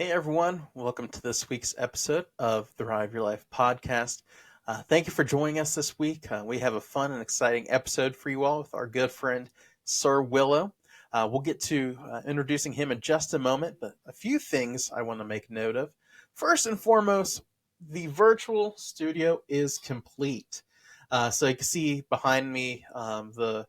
Hey everyone, welcome to this week's episode of the Thrive Your Life podcast. Thank you for joining us this week. We have a fun and exciting episode for you all with our good friend Sir Willow. We'll get to introducing him in just a moment, but a few things I want to make note of. First and foremost, the virtual studio is complete. So you can see behind me the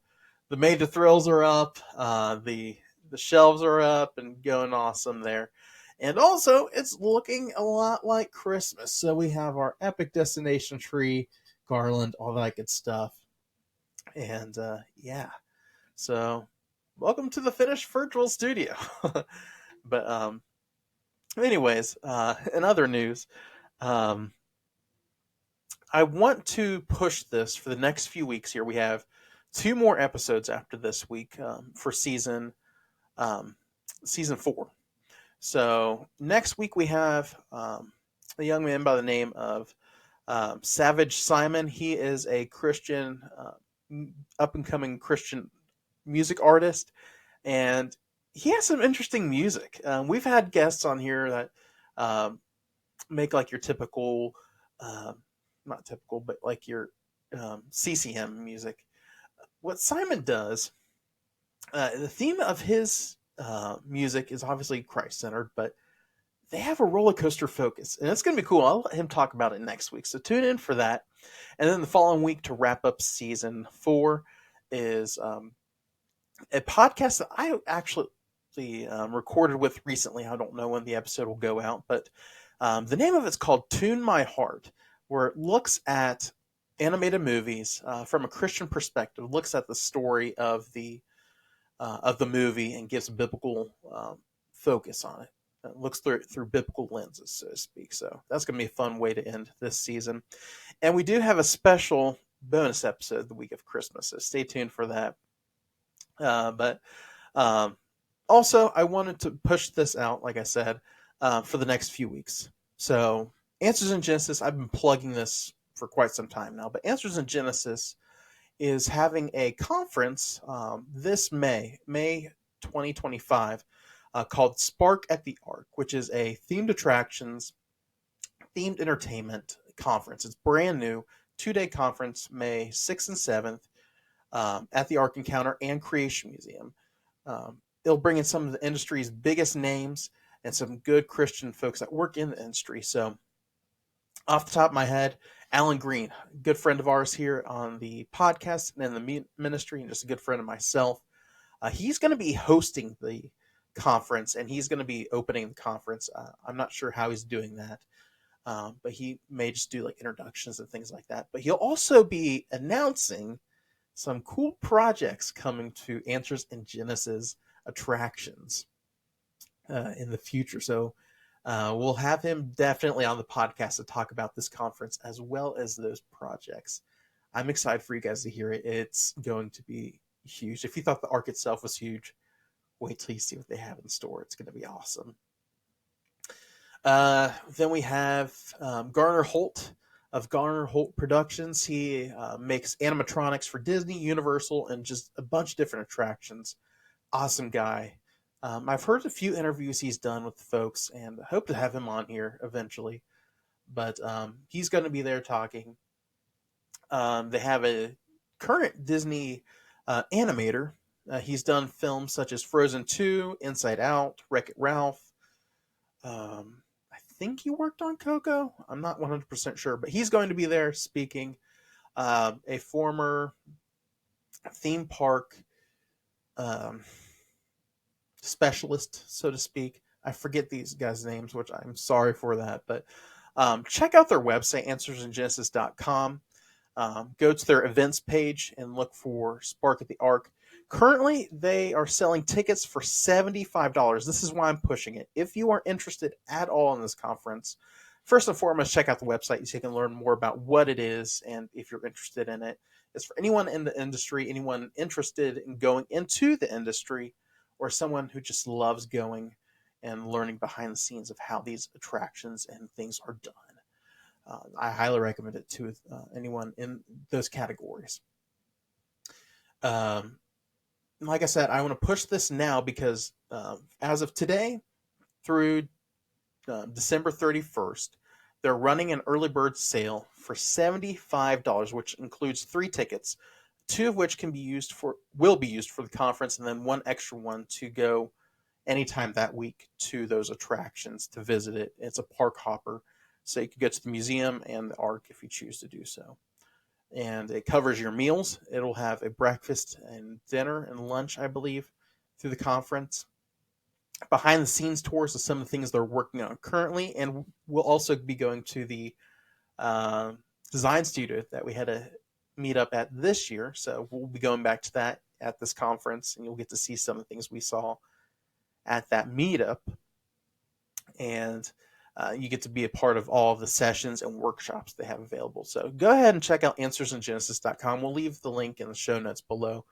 Made to Thrills are up, the shelves are up and going awesome there. And also, it's looking a lot like Christmas. So we have our epic destination tree, garland, all that good stuff. And yeah, so welcome to the finished virtual studio. But anyways, in other news, um, I want to push this for the next few weeks here. We have two more episodes after this week for um, season 4. So next week we have a young man by the name of Savage Simon. He is a Christian, up and coming Christian music artist, and he has some interesting music. We've had guests on here that um, make like your typical, not typical, but like your CCM music. What Simon does, the theme of his music is obviously Christ centered, but they have a roller coaster focus, and it's going to be cool. I'll let him talk about it next week, so tune in for that. And then the following week to wrap up season 4 is a podcast that I actually recorded with recently. I don't know when the episode will go out, but the name of it's called Tune My Heart, where it looks at animated movies from a Christian perspective, looks at the story of the movie and gives a biblical focus on it. It looks through it through biblical lenses, so to speak. So that's going to be a fun way to end this season. And we do have a special bonus episode the week of Christmas, so stay tuned for that. But also, I wanted to push this out, like I said, for the next few weeks. So Answers in Genesis, I've been plugging this for quite some time now, but Answers in Genesis is having a conference this May 2025, called Spark at the Ark, which is a themed attractions, themed entertainment conference. It's brand new, 2-day conference, May 6th and 7th, at the Ark Encounter and Creation Museum. It'll bring in some of the industry's biggest names and some good Christian folks that work in the industry. So, off the top of my head, Alan Green, good friend of ours here on the podcast and in the ministry, and just a good friend of myself. He's going to be hosting the conference, and he's going to be opening the conference. I'm not sure how he's doing that, but he may just do like introductions and things like that. But he'll also be announcing some cool projects coming to Answers in Genesis attractions in the future. So we'll have him definitely on the podcast to talk about this conference as well as those projects. I'm excited for you guys to hear it. It's going to be huge. If you thought the arc itself was huge, wait till you see what they have in store. It's going to be awesome. Then we have Garner Holt of Garner Holt Productions. He makes animatronics for Disney, Universal, and just a bunch of different attractions. Awesome guy. I've heard a few interviews he's done with folks, and I hope to have him on here eventually. But he's going to be there talking. They have a current Disney animator. He's done films such as Frozen 2, Inside Out, Wreck-It Ralph. I think he worked on Coco. I'm not 100% sure, but he's going to be there speaking. A former theme park specialist, so to speak. I forget these guys' names, which I'm sorry for that. But check out their website, answersingenesis.com. Go to their events page and look for Spark at the Ark. Currently, they are selling tickets for $75. This is why I'm pushing it. If you are interested at all in this conference, first and foremost, check out the website so you can learn more about what it is and if you're interested in it. It's for anyone in the industry, anyone interested in going into the industry, or someone who just loves going and learning behind the scenes of how these attractions and things are done. I highly recommend it to anyone in those categories. Like I said, I want to push this now because as of today through December 31st. They're running an early bird sale for $75, which includes 3 tickets, 2 of which will be used for the conference, and then 1 extra one to go anytime that week to those attractions to visit it. It's a park hopper, so you could go to the museum and the Ark if you choose to do so. And it covers your meals. It'll have a breakfast and dinner and lunch, I believe, through the conference. Behind the scenes tours of some of the things they're working on currently, and we'll also be going to the design studio that we had a meet up at this year. So we'll be going back to that at this conference, and you'll get to see some of the things we saw at that meetup. And you get to be a part of all of the sessions and workshops they have available. So go ahead and check out answersingenesis.com. We'll leave the link in the show notes below,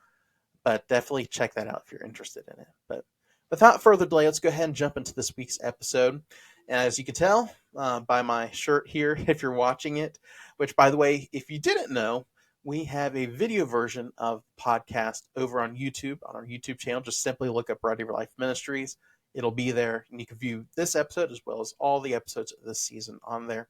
but definitely check that out if you're interested in it. But without further delay, let's go ahead and jump into this week's episode. And as you can tell by my shirt here, if you're watching it, which, by the way, if you didn't know, we have a video version of the podcast over on YouTube, on our YouTube channel. Just simply look up Bride of Your Life Ministries. It'll be there, and you can view this episode as well as all the episodes of this season on there.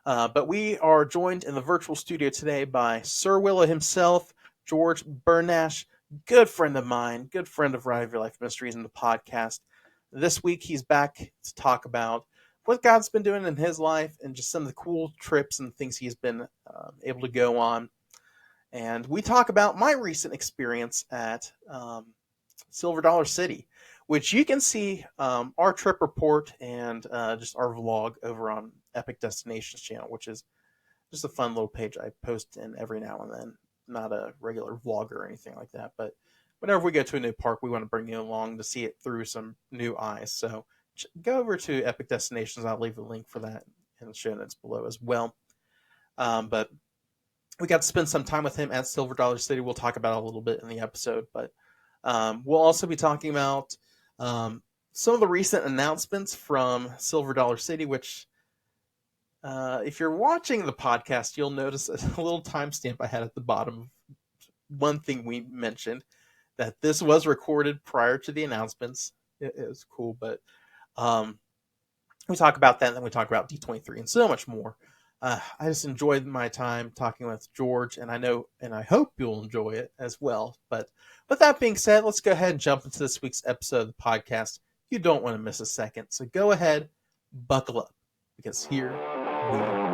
But we are joined in the virtual studio today by Sir Willow himself, George Burnash, good friend of mine, good friend of Bride of Your Life Ministries and the podcast. This week, he's back to talk about what God's been doing in his life and just some of the cool trips and things he's been able to go on. And we talk about my recent experience at Silver Dollar City, which you can see our trip report and just our vlog over on Epic Destinations channel, which is just a fun little page I post in every now and then. Not a regular vlogger or anything like that, but whenever we go to a new park, we want to bring you along to see it through some new eyes. So go over to Epic Destinations. I'll leave a link for that in the show notes below as well. But we got to spend some time with him at Silver Dollar City. We'll talk about it a little bit in the episode, but we'll also be talking about some of the recent announcements from Silver Dollar City, which if you're watching the podcast, you'll notice a little timestamp I had at the bottom. One thing we mentioned, that this was recorded prior to the announcements. It was cool, but we talk about that, and then we talk about D23 and so much more. I just enjoyed my time talking with George, and I know and I hope you'll enjoy it as well. But with that being said, let's go ahead and jump into this week's episode of the podcast. You don't want to miss a second, so go ahead, buckle up, because here we go.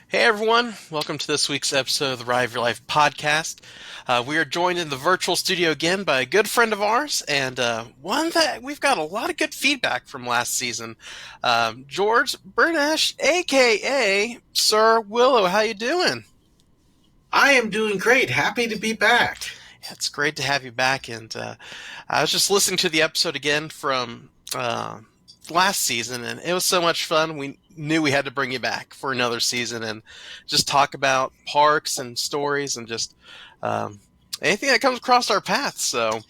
Hey everyone, welcome to this week's episode of the Bride of Your Life podcast. We are joined in the virtual studio again by a good friend of ours, and one that we've got a lot of good feedback from last season. George Burnash, aka Sir Willow. How you doing? I am doing great. Happy to be back. It's great to have you back, and I was just listening to the episode again from last season, and it was so much fun. We knew we had to bring you back for another season and just talk about parks and stories and just anything that comes across our path. So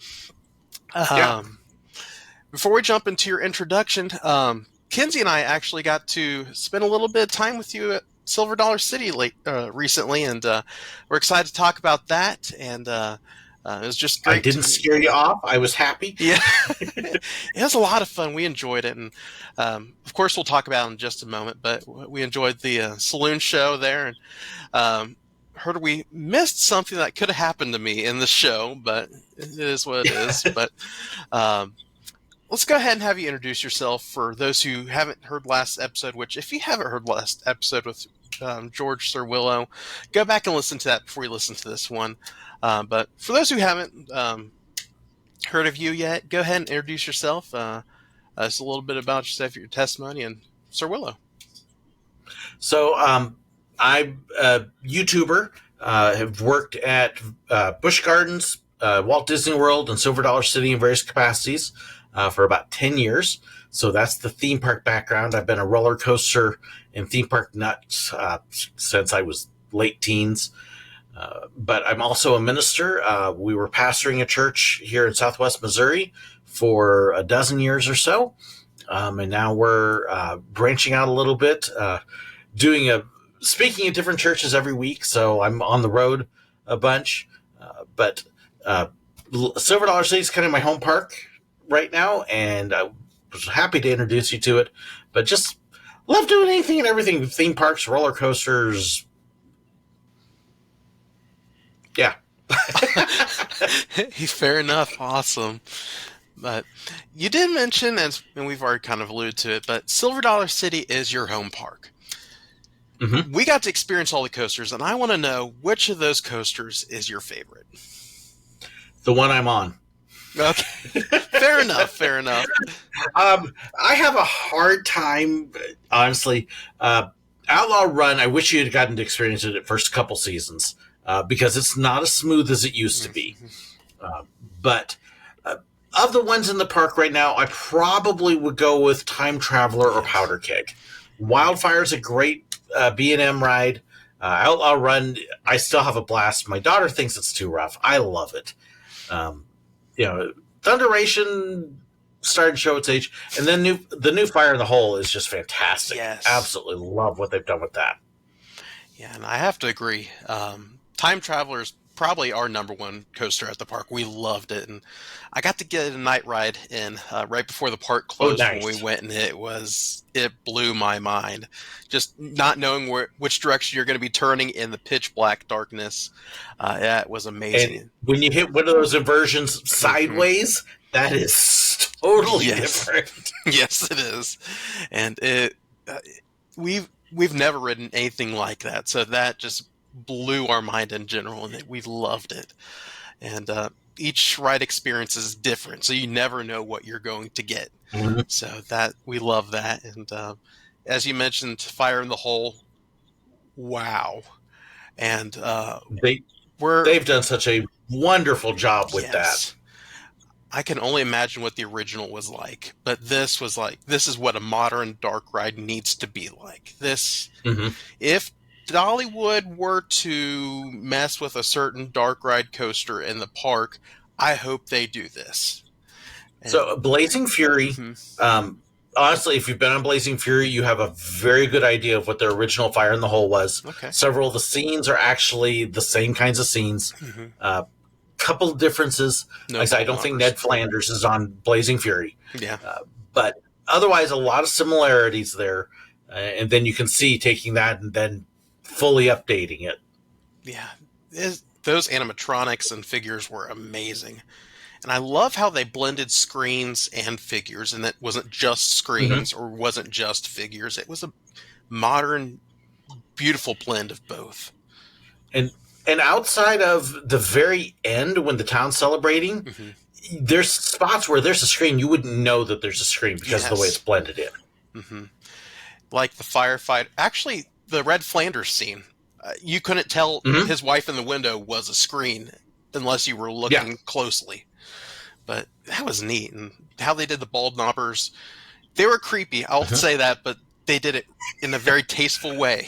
before we jump into your introduction, Kinsey and I actually got to spend a little bit of time with you at Silver Dollar City recently, and we're excited to talk about that. And it was just great. I didn't scare you off. I was happy. Yeah. It was a lot of fun. We enjoyed it. And of course, we'll talk about it in just a moment, but we enjoyed the saloon show there. And heard we missed something that could have happened to me in the show, but it is what it is. But let's go ahead and have you introduce yourself for those who haven't heard last episode, which if you haven't heard last episode with George Sir Willow, go back and listen to that before you listen to this one. But for those who haven't heard of you yet, go ahead and introduce yourself. Just a little bit about yourself, your testimony, and Sir Willow. So I'm a YouTuber. Have worked at Busch Gardens, Walt Disney World, and Silver Dollar City in various capacities for about 10 years. So that's the theme park background. I've been a roller coaster and theme park nut since I was late teens. But I'm also a minister. We were pastoring a church here in Southwest Missouri for a dozen years or so. And now we're branching out a little bit, speaking at different churches every week. So I'm on the road a bunch. But Silver Dollar City is kind of my home park right now, and I was happy to introduce you to it. But just love doing anything and everything: theme parks, roller coasters. Yeah. Fair enough. Awesome. But you did mention, and we've already kind of alluded to it, but Silver Dollar City is your home park. Mm-hmm. We got to experience all the coasters, and I want to know which of those coasters is your favorite. The one I'm on. Okay. Fair enough. Fair enough. I have a hard time, honestly. Outlaw Run, I wish you had gotten to experience it at first couple seasons, because it's not as smooth as it used to be. But of the ones in the park right now, I probably would go with Time Traveler or Powder Keg. Wildfire's a great B&M ride. Outlaw Run, I still have a blast. My daughter thinks it's too rough. I love it. Thunderation started to show its age, and then the new Fire in the Hole is just fantastic. Yes. Absolutely love what they've done with that. Yeah, and I have to agree. Time Traveler's probably our number one coaster at the park. We loved it, and I got to get a night ride in right before the park closed. Nice. When we went, and it blew my mind. Just not knowing which direction you're going to be turning in the pitch black darkness. That was amazing. And when you hit one of those inversions sideways, that is totally different. Yes, it is, and we've never ridden anything like that, so that just blew our mind in general, and we loved it. And each ride experience is different, so you never know what you're going to get. Mm-hmm. So that we love that. And as you mentioned, Fire in the Hole, wow! And they've done such a wonderful job with that. I can only imagine what the original was like, but this is what a modern dark ride needs to be like. This, if Dollywood were to mess with a certain dark ride coaster in the park, I hope they do this. So Blazing Fury, honestly, if you've been on Blazing Fury, you have a very good idea of what the original Fire in the Hole was. Okay. Several of the scenes are actually the same kinds of scenes. Couple of differences. I don't think Ned Flanders is on Blazing Fury. Yeah. But otherwise, a lot of similarities there. And then you can see taking that and then fully updating it. Yeah. Those animatronics and figures were amazing. And I love how they blended screens and figures, and it wasn't just screens or wasn't just figures. It was a modern, beautiful blend of both. And outside of the very end, when the town's celebrating, there's spots where there's a screen. You wouldn't know that there's a screen because of the way it's blended in. Like the firefighter. Actually, the Red Flanders scene. You couldn't tell his wife in the window was a screen unless you were looking closely. But that was neat. And how they did the bald knobbers. They were creepy, I'll say that, but they did it in a very tasteful way.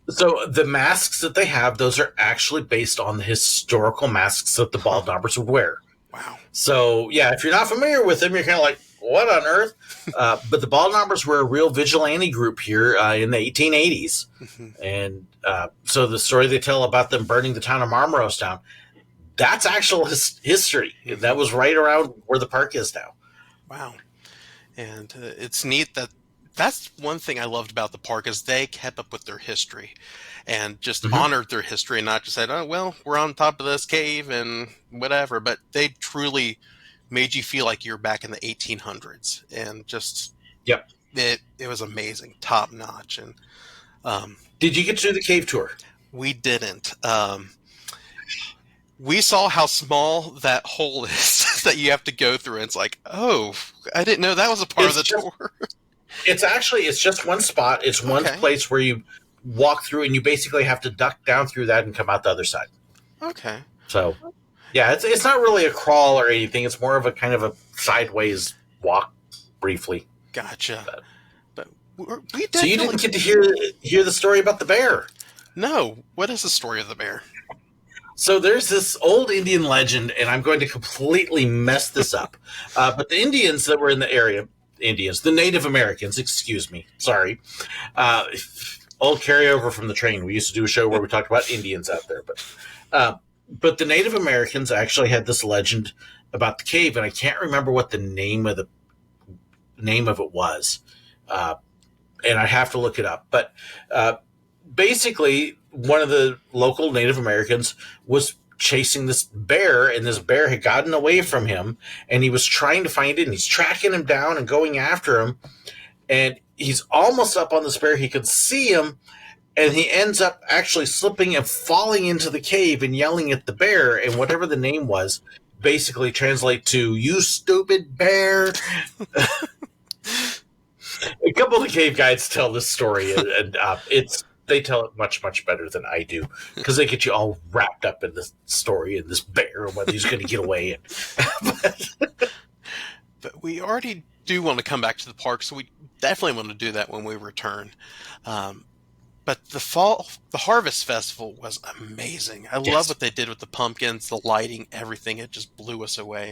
So the masks that they have, those are actually based on the historical masks that the bald knobbers would wear. Wow. So, yeah, if you're not familiar with them, you're kind of like, what on earth? But the bald knobbers were a real vigilante group here in the 1880s. And so the story they tell about them burning the town of Marlborough's down, that's actual history. That was right around where the park is now. Wow. And it's neat that's one thing I loved about the park is they kept up with their history and just honored their history and not just said, oh, well, we're on top of this cave and whatever. But they truly made you feel like you're back in the 1800s and just, it was amazing, top notch. And did you get to do the cave tour? We didn't. We saw how small that hole is that you have to go through. And it's like, oh, I didn't know that was a part of the tour. It's just one spot. It's one place where you walk through and you basically have to duck down through that and come out the other side. Okay. So, yeah, it's not really a crawl or anything. It's more of a kind of a sideways walk briefly. Gotcha. But we so you didn't get to hear the story about the bear. No. What is the story of the bear? So there's this old Indian legend, and I'm going to completely mess this up. But the Indians that were in the area, the Native Americans, excuse me, sorry, old carryover from the train. We used to do a show where we talked about Indians out there, but the Native Americans actually had this legend about the cave, and I can't remember what the name of it was, and I have to look it up. But basically, one of the local Native Americans was chasing this bear, and this bear had gotten away from him, and he was trying to find it, and he's tracking him down and going after him, and he's almost up on this bear. He could see him, and he ends up actually slipping and falling into the cave and yelling at the bear, and whatever the name was basically translate to, "You stupid bear." A couple of the cave guides tell this story, and they tell it much, much better than I do, because they get you all wrapped up in this story and this bear and whether he's going to get away. But we already do want to come back to the park, so we definitely want to do that when we return. But the Harvest Festival was amazing. I love what they did with the pumpkins, the lighting, everything. It just blew us away.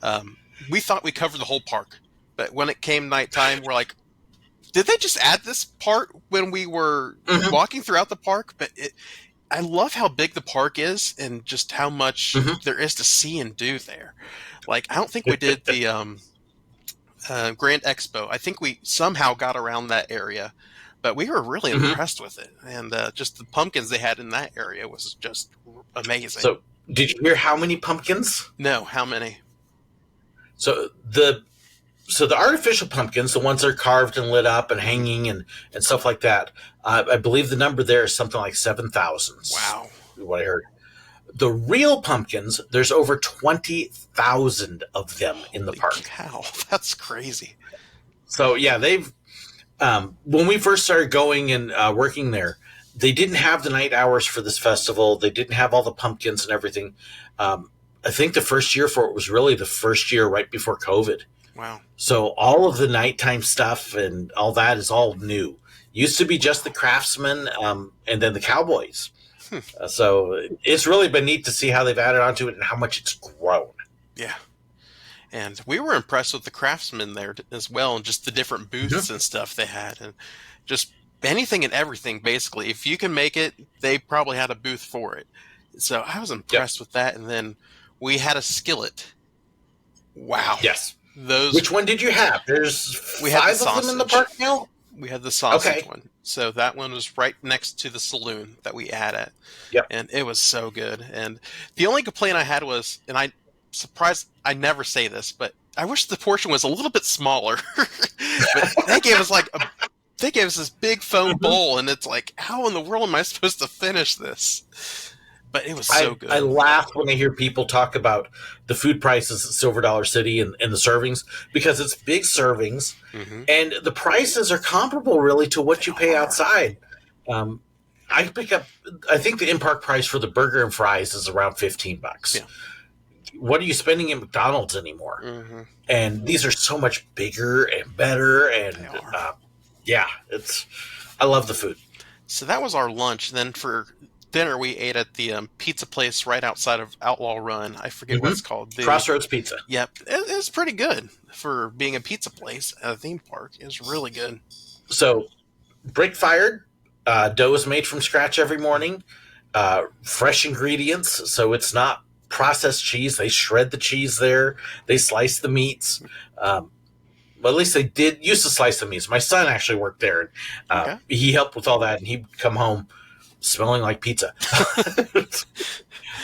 And we thought we covered the whole park. But when it came nighttime, we're like, did they just add this part when we were walking throughout the park? But I love how big the park is and just how much there is to see and do there. Like, I don't think we did the Grand Expo. I think we somehow got around that area, but we were really impressed with it. And just the pumpkins they had in that area was just amazing. So, did you hear how many pumpkins? No, how many? So the artificial pumpkins, the ones that are carved and lit up and hanging and stuff like that, I believe the number there is something like 7,000. Wow. What I heard. The real pumpkins, there's over 20,000 of them in the park. Wow, that's crazy. So, yeah, they've... when we first started going and working there, they didn't have the night hours for this festival. They didn't have all the pumpkins and everything. I think the first year for it was really the first year right before COVID. Wow. So all of the nighttime stuff and all that is all new. Used to be just the craftsmen and then the cowboys. So it's really been neat to see how they've added onto it and how much it's grown. Yeah. And we were impressed with the craftsmen there as well, and just the different booths and stuff they had. And just anything and everything, basically. If you can make it, they probably had a booth for it. So I was impressed with that. And then we had a skillet. Wow. Yes. Which one did you have? There's five of them in the park now? We had the sausage one. So that one was right next to the saloon that we had at. Yep. And it was so good. And the only complaint I had was, and I'm surprised I never say this, but I wish the portion was a little bit smaller. But they gave us this big foam bowl, and it's like, how in the world am I supposed to finish this? But it was so good. I laugh when I hear people talk about the food prices at Silver Dollar City and the servings, because it's big servings, and the prices are comparable really to what you pay outside. I think the in-park price for the burger and fries is around $15. Yeah. What are you spending at McDonald's anymore? And these are so much bigger and better, and I love the food. So that was our lunch. Then for dinner, we ate at the pizza place right outside of Outlaw Run. I forget what it's called. Crossroads Pizza. Yep. It's pretty good for being a pizza place at a theme park. It's really good. So, brick-fired. Dough is made from scratch every morning. Fresh ingredients, so it's not processed cheese. They shred the cheese there. They slice the meats. Well, at least they used to slice the meats. My son actually worked there. And, he helped with all that, and he'd come home smelling like pizza.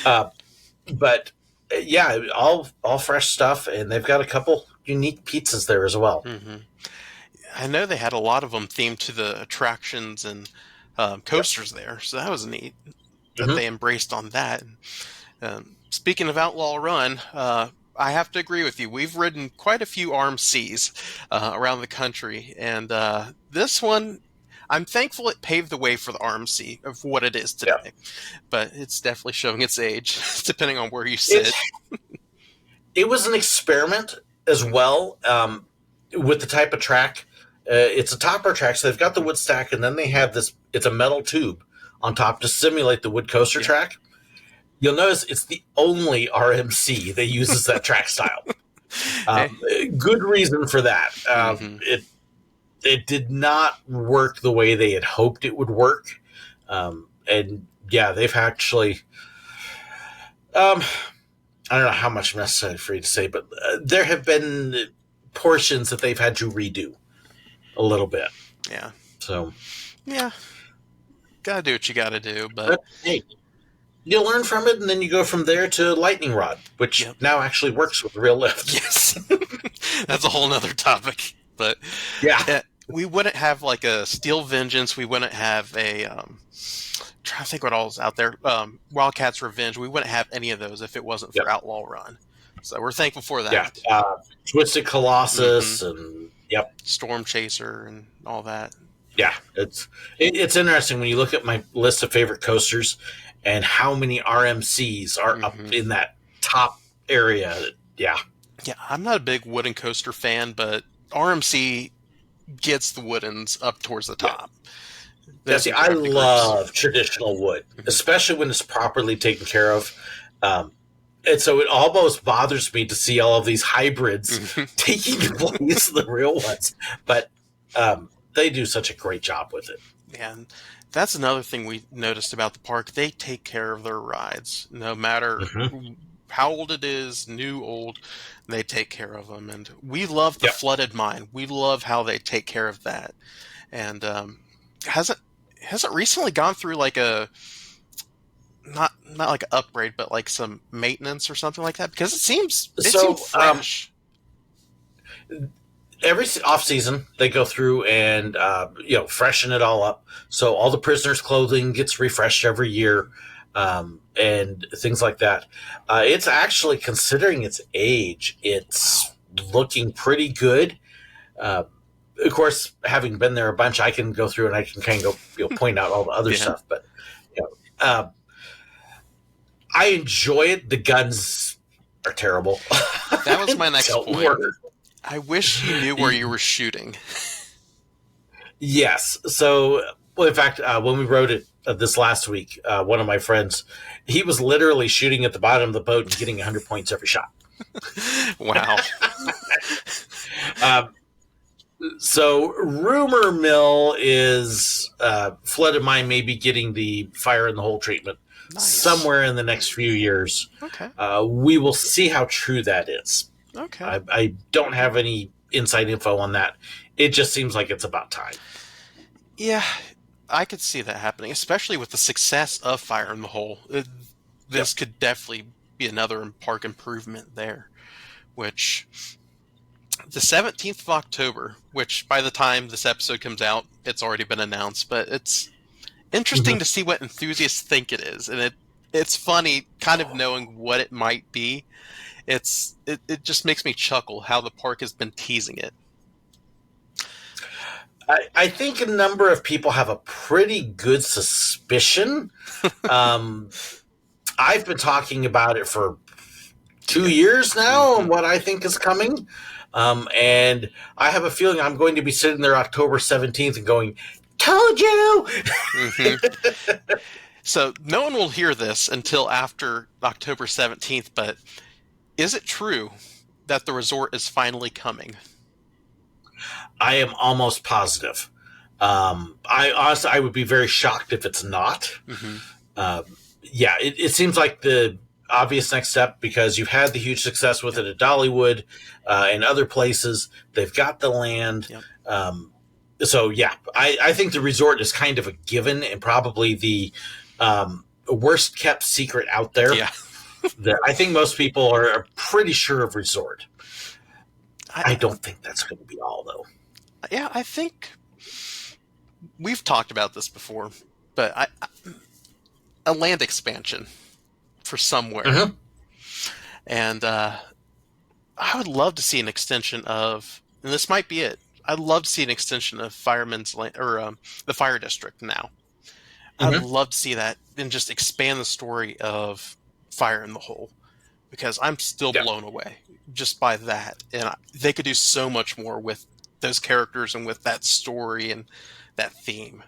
But yeah, all fresh stuff, and they've got a couple unique pizzas there as well. I know they had a lot of them themed to the attractions and coasters there, so that was neat that they embraced on that. Speaking of Outlaw Run, I have to agree with you. We've ridden quite a few RMCs around the country, and this one, I'm thankful it paved the way for the RMC of what it is today. But it's definitely showing its age, depending on where you sit. It was an experiment as well with the type of track. It's a topper track, so they've got the wood stack, and then they have this, it's a metal tube on top to simulate the wood coaster track. You'll notice it's the only RMC that uses that track style. Good reason for that. It did not work the way they had hoped it would work. And yeah, they've actually, I don't know how much necessary for you to say, but there have been portions that they've had to redo a little bit. Yeah. So. Yeah. Gotta do what you gotta do, but hey, you learn from it, and then you go from there to lightning rod, which now actually works with real lift. Yes. That's a whole nother topic. But yeah, we wouldn't have like a Steel Vengeance. We wouldn't have a trying to think what all is out there. Wildcat's Revenge. We wouldn't have any of those if it wasn't for Outlaw Run. So we're thankful for that. Yeah. Twisted Colossus and Storm Chaser and all that. Yeah, it's interesting when you look at my list of favorite coasters and how many RMCs are up in that top area. Yeah, I'm not a big wooden coaster fan, but RMC gets the woodens up towards the top. Yeah, see, I love traditional wood, especially when it's properly taken care of. And so it almost bothers me to see all of these hybrids taking the place of the real ones. But they do such a great job with it. Yeah, and that's another thing we noticed about the park. They take care of their rides, no matter how old it is, new, old. They take care of them, and we love the flooded mine. We love how they take care of that. And has it recently gone through like a not like an upgrade, but like some maintenance or something like that? Because it seems fresh. Every off season, they go through and freshen it all up. So all the prisoners' clothing gets refreshed every year, and things like that. It's actually, considering its age, it's looking pretty good. Of course, having been there a bunch, I can go through and I can kind of go point out all the other stuff. But I enjoy it. The guns are terrible. That was my next point. I wish you knew where you were shooting. Yes. So, in fact, when we rode it this last week, one of my friends, he was literally shooting at the bottom of the boat and getting 100 points every shot. Wow. So, rumor mill is Flooded Mine may be getting the fire in the hole treatment somewhere in the next few years. Okay. We will see how true that is. Okay. I don't have any inside info on that. It just seems like it's about time. Yeah, I could see that happening, especially with the success of Fire in the Hole. This could definitely be another park improvement there, which the 17th of October, which by the time this episode comes out, it's already been announced, but it's interesting to see what enthusiasts think it is. And it's funny kind of knowing what it might be. It just makes me chuckle how the park has been teasing it. I think a number of people have a pretty good suspicion. I've been talking about it for 2 years now on what I think is coming. And I have a feeling I'm going to be sitting there October 17th and going, "Told you!" So no one will hear this until after October 17th, but is it true that the resort is finally coming? I am almost positive. I would be very shocked if it's not. It seems like the obvious next step, because you've had the huge success with it at Dollywood and other places. They've got the land. I think the resort is kind of a given and probably the worst kept secret out there. Yeah. I think most people are pretty sure of resort. I don't think that's going to be all, though. Yeah, I think we've talked about this before, but a land expansion for somewhere. And I would love to see an extension of, and this might be it, I'd love to see an extension of Fireman's Land, or the Fire District now. I'd love to see that and just expand the story of Fire in the Hole, because I'm still blown away just by that. And they could do so much more with those characters and with that story and that theme.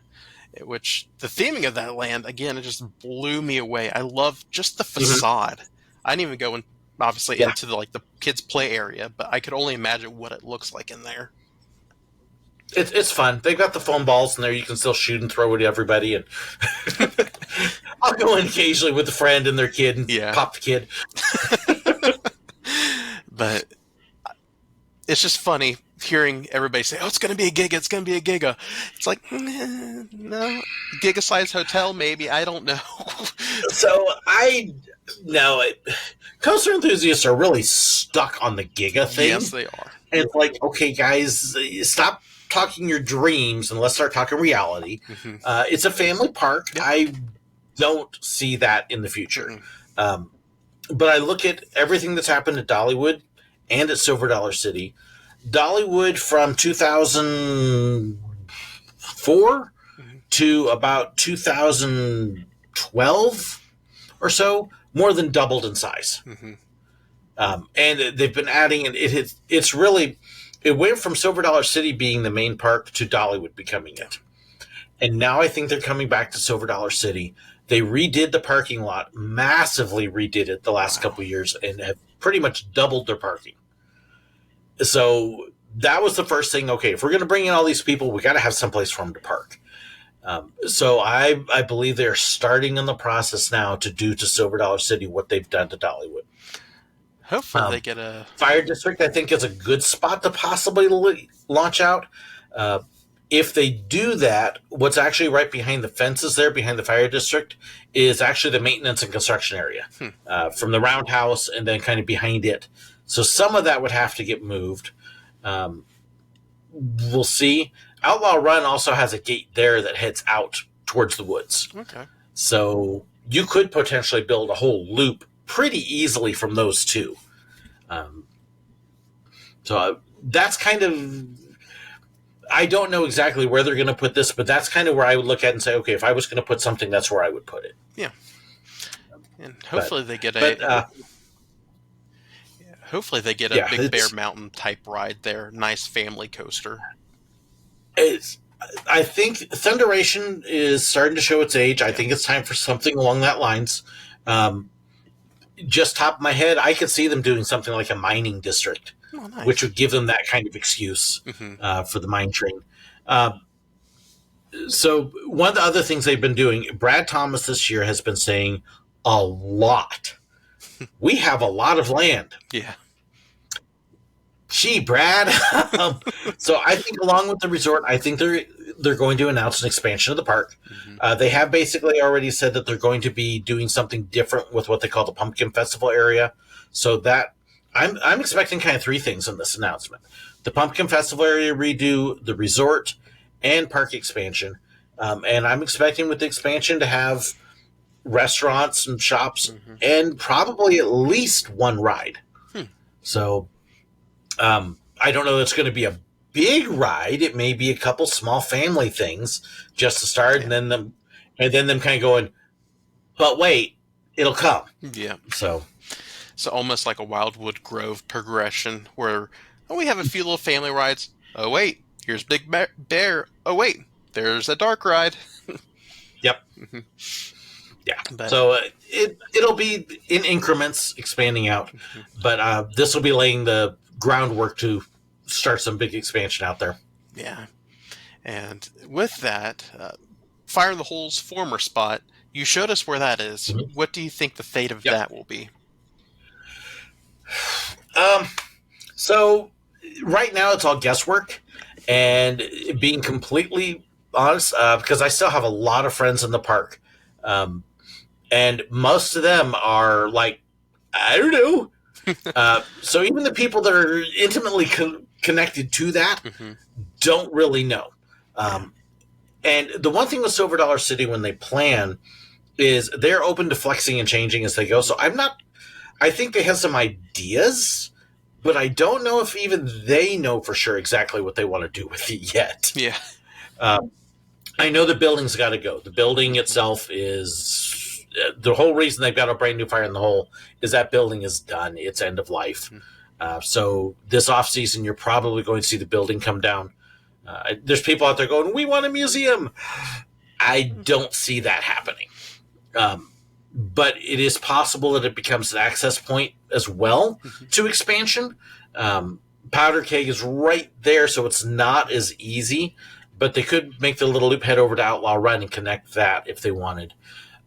which the theming of that land, again, it just blew me away. I love just the Mm-hmm. facade. I didn't even go in, obviously, Yeah. into the kids' play area, but I could only imagine what it looks like in there. It's fun. They've got the foam balls in there. You can still shoot and throw at everybody. And I'll go in occasionally with a friend and their kid and pop the kid. But it's just funny hearing everybody say, "Oh, it's going to be a giga. It's going to be a giga." It's like, no, giga-sized hotel, maybe. I don't know. So coaster enthusiasts are really stuck on the giga thing. Yes, they are. And it's like, okay, guys, stop talking your dreams and let's start talking reality. Mm-hmm. It's a family park. Yep. I don't see that in the future. But I look at everything that's happened at Dollywood and at Silver Dollar City. Dollywood from 2004 to about 2012 or so, more than doubled in size. Mm-hmm. And they've been adding, and it's really, it went from Silver Dollar City being the main park to Dollywood becoming it. And now I think they're coming back to Silver Dollar City. They redid the parking lot, massively redid it the last couple of years, and have pretty much doubled their parking. So that was the first thing. Okay, if we're going to bring in all these people, we got to have someplace for them to park. So I believe they're starting in the process now to do to Silver Dollar City what they've done to Dollywood. Hopefully they get a... Fire District, I think, is a good spot to possibly launch out. If they do that, what's actually right behind the fences there, behind the Fire District, is actually the maintenance and construction area from the roundhouse and then kind of behind it. So some of that would have to get moved. We'll see. Outlaw Run also has a gate there that heads out towards the woods. Okay. So you could potentially build a whole loop pretty easily from those two. So that's kind of... I don't know exactly where they're going to put this, but that's kind of where I would look at and say, okay, if I was going to put something, that's where I would put it. Yeah. And hopefully they get hopefully they get a Big Bear Mountain type ride there. Nice family coaster. I think Thunderation is starting to show its age. I think it's time for something along that lines. Just top of my head, I could see them doing something like a mining district, nice. Which would give them that kind of excuse for the mine train. So one of the other things they've been doing, Brad Thomas this year has been saying a lot. We have a lot of land. Yeah. Gee, Brad. So I think along with the resort, I think they're going to announce an expansion of the park. They have basically already said that they're going to be doing something different with what they call the Pumpkin Festival area. So that I'm expecting kind of three things in this announcement: the Pumpkin Festival area redo, the resort, and park expansion. And I'm expecting with the expansion to have restaurants and shops and probably at least one ride. So I don't know that it's going to be a big ride. It may be a couple small family things just to start, and then them kind of going, but wait, it'll come. Yeah. So almost like a Wildwood Grove progression where we have a few little family rides. Oh wait, here's Big Bear. Oh wait, there's a dark ride. Yep. Yeah. So it'll be in increments expanding out, but this will be laying the groundwork to start some big expansion out there. Yeah. And with that, Fire in the Hole's former spot, you showed us where that is. What do you think the fate of that will be? So right now it's all guesswork, and being completely honest, because I still have a lot of friends in the park. And most of them are like, I don't know. So even the people that are intimately connected to that don't really know. And the one thing with Silver Dollar City when they plan is they're open to flexing and changing as they go. So I think they have some ideas, but I don't know if even they know for sure exactly what they want to do with it yet. Yeah. I know the building's got to go. The building itself is... the whole reason they've got a brand new Fire in the Hole is that building is done. It's end of life. So this off season, you're probably going to see the building come down. There's people out there going, we want a museum. I don't see that happening. But it is possible that it becomes an access point as well to expansion. Powder Keg is right there, so it's not as easy. But they could make the little loop, head over to Outlaw Run, and connect that if they wanted.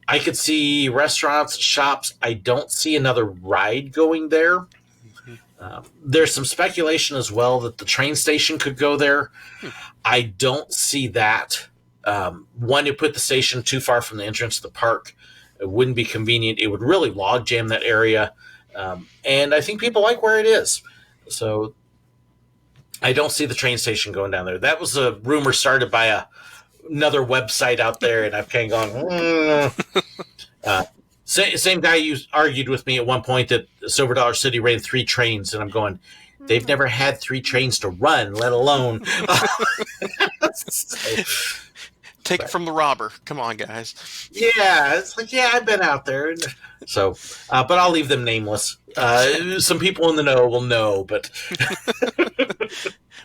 I could see restaurants, shops. I don't see another ride going there. There's some speculation as well that the train station could go there. I don't see that. One, you put the station too far from the entrance to the park. It wouldn't be convenient. It would really log jam that area. And I think people like where it is. So I don't see the train station going down there. That was a rumor started by another website out there, and I've kind of gone, same guy you argued with me at one point that Silver Dollar City ran 3 trains, and I'm going, they've never had 3 trains to run, let alone. Take it from the robber. Come on, guys. Yeah, it's like, yeah, I've been out there. So, but I'll leave them nameless. Some people in the know will know, but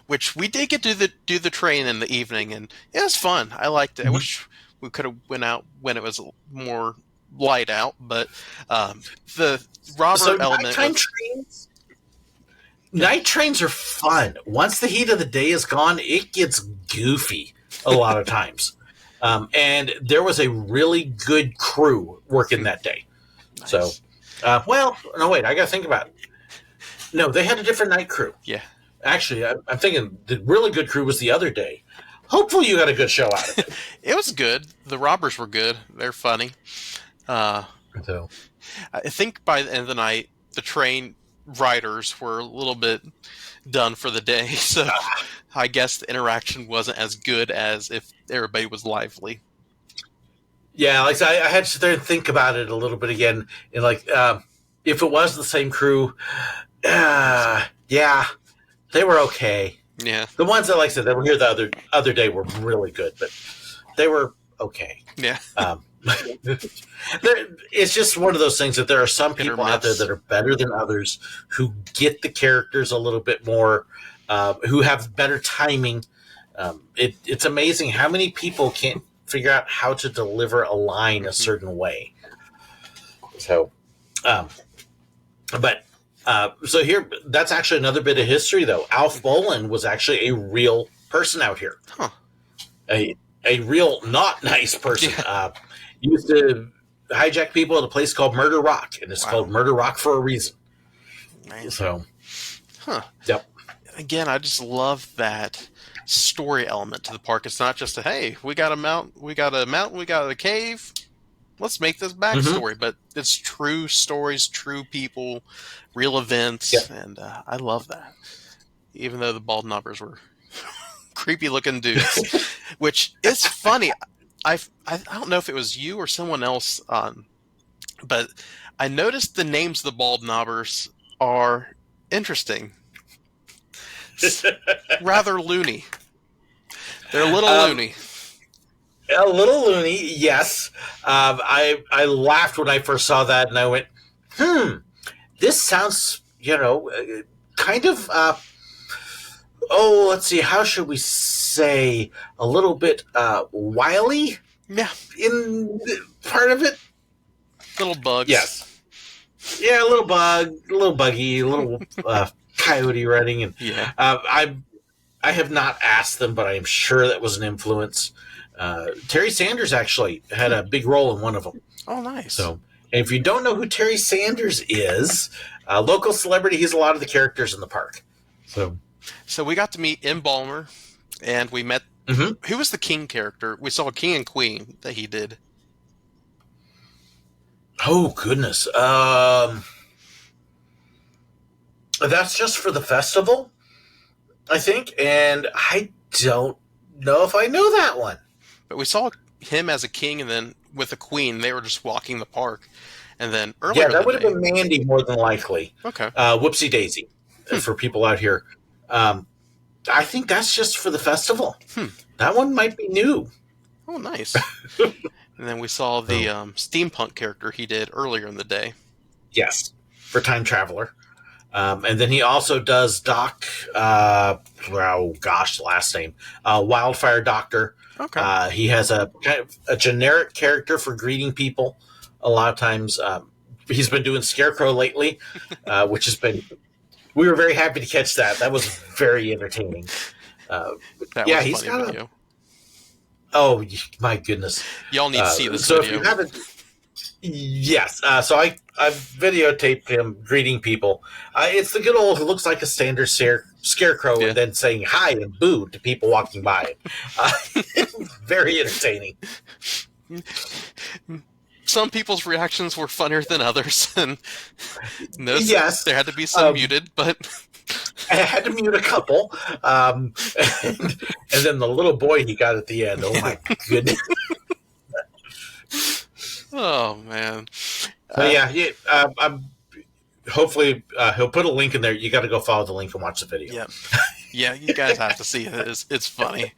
which we did get to do the train in the evening, and it was fun. I liked it. I wish we could have went out when it was more light out, but the robber element. Night trains are fun. Once the heat of the day is gone, it gets goofy a lot of times. And there was a really good crew working that day. Nice. So, no, wait, I got to think about it. No, they had a different night crew. Yeah. Actually, I'm thinking the really good crew was the other day. Hopefully you got a good show out of it. It was good. The robbers were good. They're funny. I think by the end of the night, the train riders were a little bit done for the day. So I guess the interaction wasn't as good as if everybody was lively. Yeah, like I had to sit there and think about it a little bit again. And if it was the same crew, yeah, they were okay. Yeah, the ones that, like I said, that were here the other day were really good, but they were okay. Yeah. It's just one of those things that there are some people out there that are better than others, who get the characters a little bit more, who have better timing. It's amazing how many people can't figure out how to deliver a line a certain way. So, so here, that's actually another bit of history, though. Alf Bolin was actually a real person out here. Huh. A real not nice person. Used to hijack people at a place called Murder Rock, and it's called Murder Rock for a reason. Nice. So, yep. Again, I just love that story element to the park. It's not just we got a mountain, we got a cave. Let's make this backstory, but it's true stories, true people, real events, and I love that. Even though the bald knobbers were creepy looking dudes, which is funny. I don't know if it was you or someone else, but I noticed the names of the bald knobbers are interesting. Rather loony. They're a little loony. A little loony, yes. I laughed when I first saw that, and I went, this sounds, kind of, let's see, how should we say, a little bit wily? Yeah. In part of it? Little bugs. Yes. Yeah, a little buggy, a little coyote running. And I have not asked them, but I am sure that was an influence. Terry Sanders actually had a big role in one of them. Oh, nice. So, and if you don't know who Terry Sanders is, a local celebrity, he's a lot of the characters in the park. So we got to meet M. Balmer, and we met, who was the king character? We saw King and Queen that he did. Oh, goodness. That's just for the festival, I think, and I don't know if I know that one. But we saw him as a king, and then with a queen, they were just walking the park. And then earlier, that would have been Mandy more than likely. Okay, Whoopsie Daisy for people out here. I think that's just for the festival. That one might be new. Oh, nice. And then we saw the steampunk character he did earlier in the day. Yes, for Time Traveler. And then he also does Doc, the last name, Wildfire Doctor. Okay. He has a kind of a generic character for greeting people. A lot of times, he's been doing Scarecrow lately, which has been. We were very happy to catch that. That was very entertaining. That yeah, was a he's funny got video. Oh my goodness! Y'all need to see this so video. if you haven't, yes. So I've videotaped him greeting people. It's the good old. It looks like a standard scarecrow, Yeah. and then saying hi and boo to people walking by. Very entertaining. Some people's reactions were funnier than others, and Yes. there had to be some muted, but I had to mute a couple, and then the little boy he got at the end. Oh my goodness! oh man. I'm hopefully he'll put a link in there. You got to go follow the link and watch the video. Yeah, you guys have to see it. It's funny.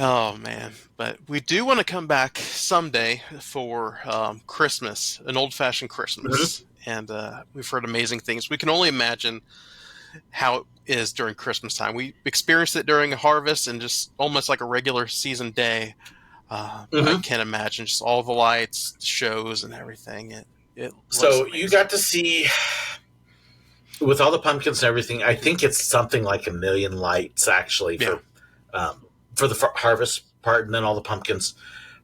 Oh man, but we do want to come back someday for Christmas, an old-fashioned Christmas, and we've heard amazing things. We can only imagine how it is during Christmas time. We experienced it during a harvest and just almost like a regular season day. I can't imagine just all the lights, shows, and everything. It so amazing. You got to see with all the pumpkins and everything. I think it's something like 1 million lights actually for the harvest part, and then all the pumpkins.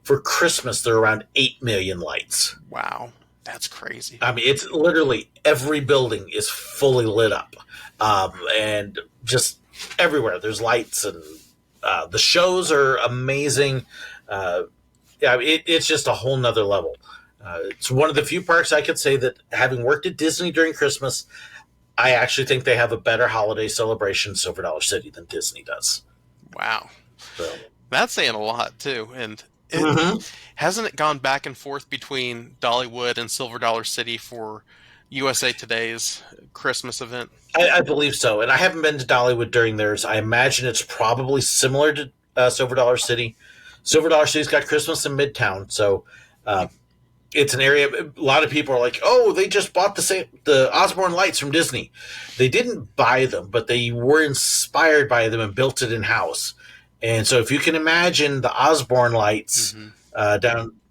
For Christmas, they're around 8 million lights. Wow, that's crazy. I mean, it's literally every building is fully lit up, and just everywhere there's lights, and the shows are amazing. It's just a whole nother level. It's one of the few parks I could say that, having worked at Disney during Christmas, I actually think they have a better holiday celebration in Silver Dollar City than Disney does. Wow. So. That's saying a lot, too. And hasn't it gone back and forth between Dollywood and Silver Dollar City for USA Today's Christmas event? I believe so. And I haven't been to Dollywood during theirs. I imagine it's probably similar to Silver Dollar City. Silver Dollar City's got Christmas in Midtown, so it's an area. A lot of people are like, "Oh, they just bought the Osborne lights from Disney." They didn't buy them, but they were inspired by them and built it in house. And so, if you can imagine the Osborne lights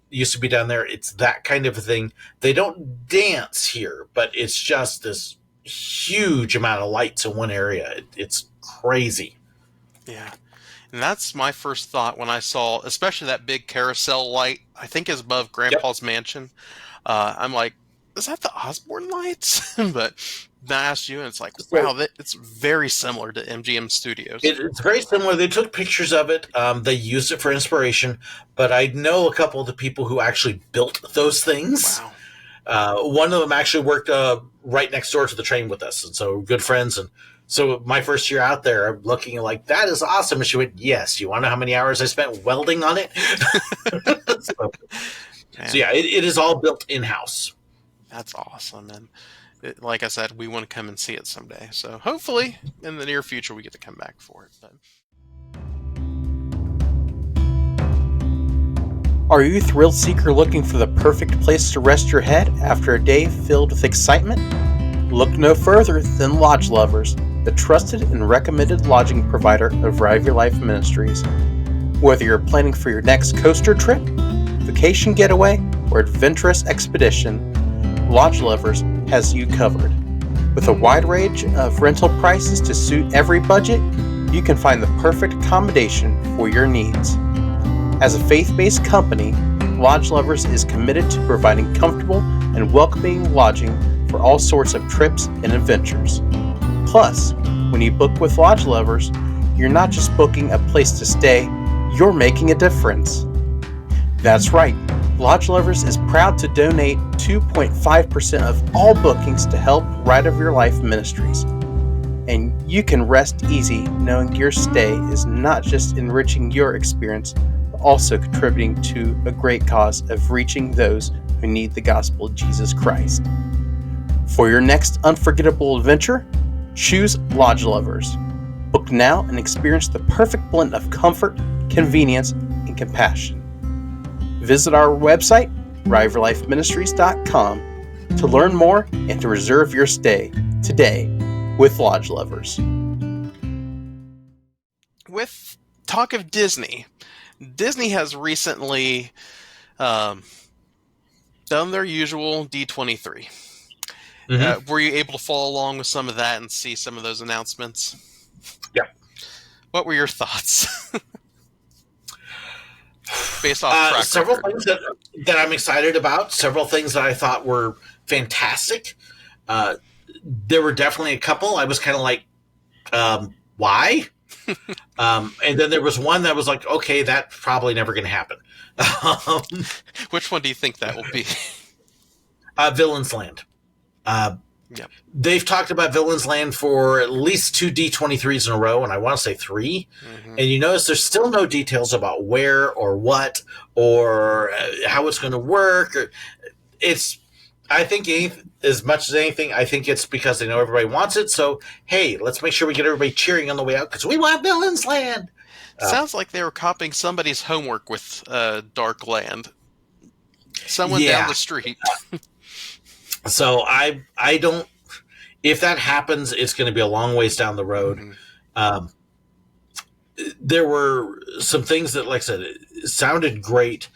used to be down there, it's that kind of a thing. They don't dance here, but it's just this huge amount of lights in one area. It's crazy. Yeah. And that's my first thought when I saw, especially that big carousel light, I think is above Grandpa's mansion. I'm like, is that the Osborne lights? But then I asked you, and it's like, wow, it's very similar to MGM Studios. It's very similar. They took pictures of it. They used it for inspiration. But I know a couple of the people who actually built those things. Wow. One of them actually worked right next door to the train with us. And so good friends. And so my first year out there, I'm looking like, that is awesome. And she went, yes. You want to know how many hours I spent welding on it? So yeah, it is all built in-house. That's awesome. And like I said, we want to come and see it someday. So hopefully in the near future, we get to come back for it. But are you a thrill seeker looking for the perfect place to rest your head after a day filled with excitement? Look no further than Lodge Lovers, the trusted and recommended lodging provider of Rive Your Life Ministries. Whether you're planning for your next coaster trip, vacation getaway, or adventurous expedition, Lodge Lovers has you covered. With a wide range of rental prices to suit every budget, you can find the perfect accommodation for your needs. As a faith-based company, Lodge Lovers is committed to providing comfortable and welcoming lodging for all sorts of trips and adventures. Plus, when you book with Lodge Lovers, you're not just booking a place to stay, you're making a difference. That's right, Lodge Lovers is proud to donate 2.5% of all bookings to help Ride of Your Life Ministries. And you can rest easy knowing your stay is not just enriching your experience, but also contributing to a great cause of reaching those who need the gospel of Jesus Christ. For your next unforgettable adventure, choose Lodge Lovers. Book now and experience the perfect blend of comfort, convenience, and compassion. Visit our website, riveyourlifeministries.com, to learn more and to reserve your stay today with Lodge Lovers. With talk of Disney, Disney has recently done their usual D23. Mm-hmm. Were you able to follow along with some of that and see some of those announcements? Yeah. What were your thoughts? Based off track several record. things that I'm excited about. Several things that I thought were fantastic. There were definitely a couple I was kind of like, why? And then there was one that was like, okay, that's probably never going to happen. Which one do you think that will be? Villain's Land. Yep. They've talked about Villain's Land for at least 2 D23s in a row, and I want to say 3. Mm-hmm. And you notice there's still no details about where or what or how it's going to work. I think as much as anything, I think it's because they know everybody wants it. So, hey, let's make sure we get everybody cheering on the way out because we want Villain's Land. Sounds like they were copying somebody's homework with Dark Land. Someone down the street. So I don't. If that happens, it's going to be a long ways down the road. Mm-hmm. There were some things that, like I said, sounded great.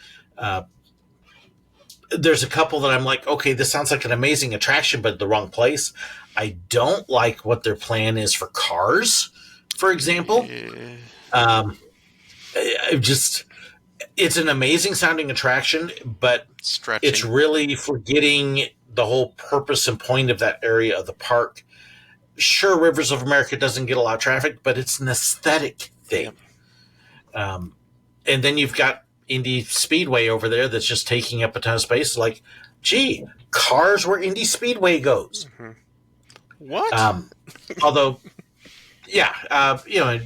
There's a couple that I'm like, okay, this sounds like an amazing attraction, but the wrong place. I don't like what their plan is for cars, for example. Yeah. It's an amazing sounding attraction, but it's really forgetting the whole purpose and point of that area of the park. Sure, Rivers of America doesn't get a lot of traffic, but it's an aesthetic thing. Yep. And then you've got Indy Speedway over there that's just taking up a ton of space. Like, gee, cars where Indy Speedway goes. Mm-hmm. What? Although, yeah, it